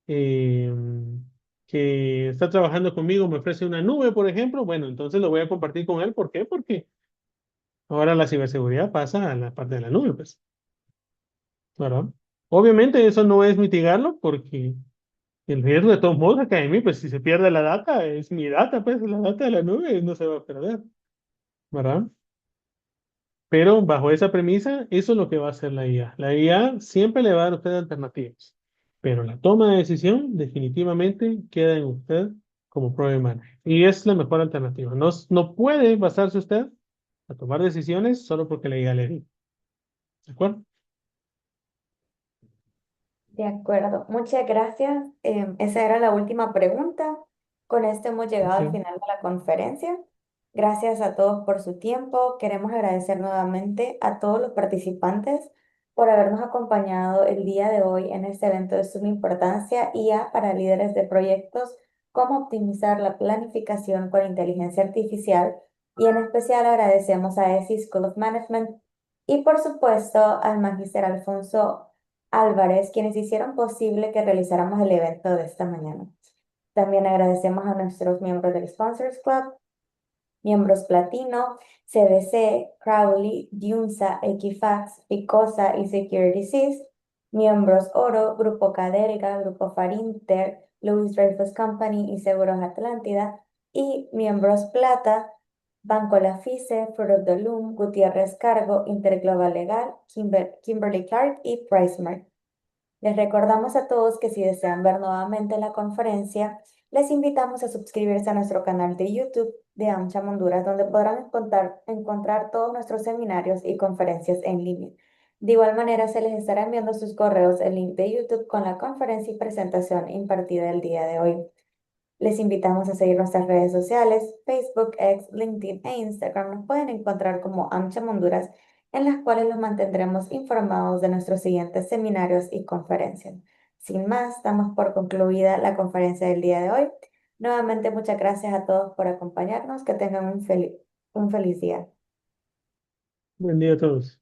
eh, que está trabajando conmigo me ofrece una nube, por ejemplo, bueno, entonces lo voy a compartir con él. ¿Por qué? Porque ahora la ciberseguridad pasa a la parte de la nube, pues, ¿verdad? Obviamente eso no es mitigarlo porque el riesgo de todos modos recae en mí, pues si se pierde la data, es mi data, pues la data de la nube no se va a perder, ¿verdad? Pero bajo esa premisa, eso es lo que va a hacer la IA. La IA siempre le va a dar a usted alternativas, pero la toma de decisión definitivamente queda en usted como project manager. Y es la mejor alternativa. No, no puede basarse usted a tomar decisiones solo porque la IA le dice. ¿De acuerdo? De acuerdo, muchas gracias. Esa era la última pregunta. Con esto hemos llegado al Ok. final de la conferencia. Gracias a todos por su tiempo. Queremos agradecer nuevamente a todos los participantes por habernos acompañado el día de hoy en este evento de suma importancia IA para líderes de proyectos, cómo optimizar la planificación con inteligencia artificial. Y en especial agradecemos a ESI School of Management y por supuesto al Magíster Alfonso Álvarez, quienes hicieron posible que realizáramos el evento de esta mañana. También agradecemos a nuestros miembros del Sponsors Club, miembros Platino, CDC, Crowley, Diunsa, Equifax, Picosa y Securities, miembros Oro, Grupo Cadelga, Grupo Farinter, Louis Dreyfus Company y Seguros Atlántida, y miembros Plata, Banco Lafice, Fruit of the Loom, Gutiérrez Cargo, Interglobal Legal, Kimberly Clark y PriceMark. Les recordamos a todos que si desean ver nuevamente la conferencia, les invitamos a suscribirse a nuestro canal de YouTube de AmCham Honduras, donde podrán encontrar todos nuestros seminarios y conferencias en línea. De igual manera, se les estará enviando a sus correos el link de YouTube con la conferencia y presentación impartida el día de hoy. Les invitamos a seguir nuestras redes sociales, Facebook, X, LinkedIn e Instagram. Nos pueden encontrar como AmCham Honduras, en las cuales los mantendremos informados de nuestros siguientes seminarios y conferencias. Sin más, damos por concluida la conferencia del día de hoy. Nuevamente, muchas gracias a todos por acompañarnos. Que tengan un feliz día. Buen día a todos.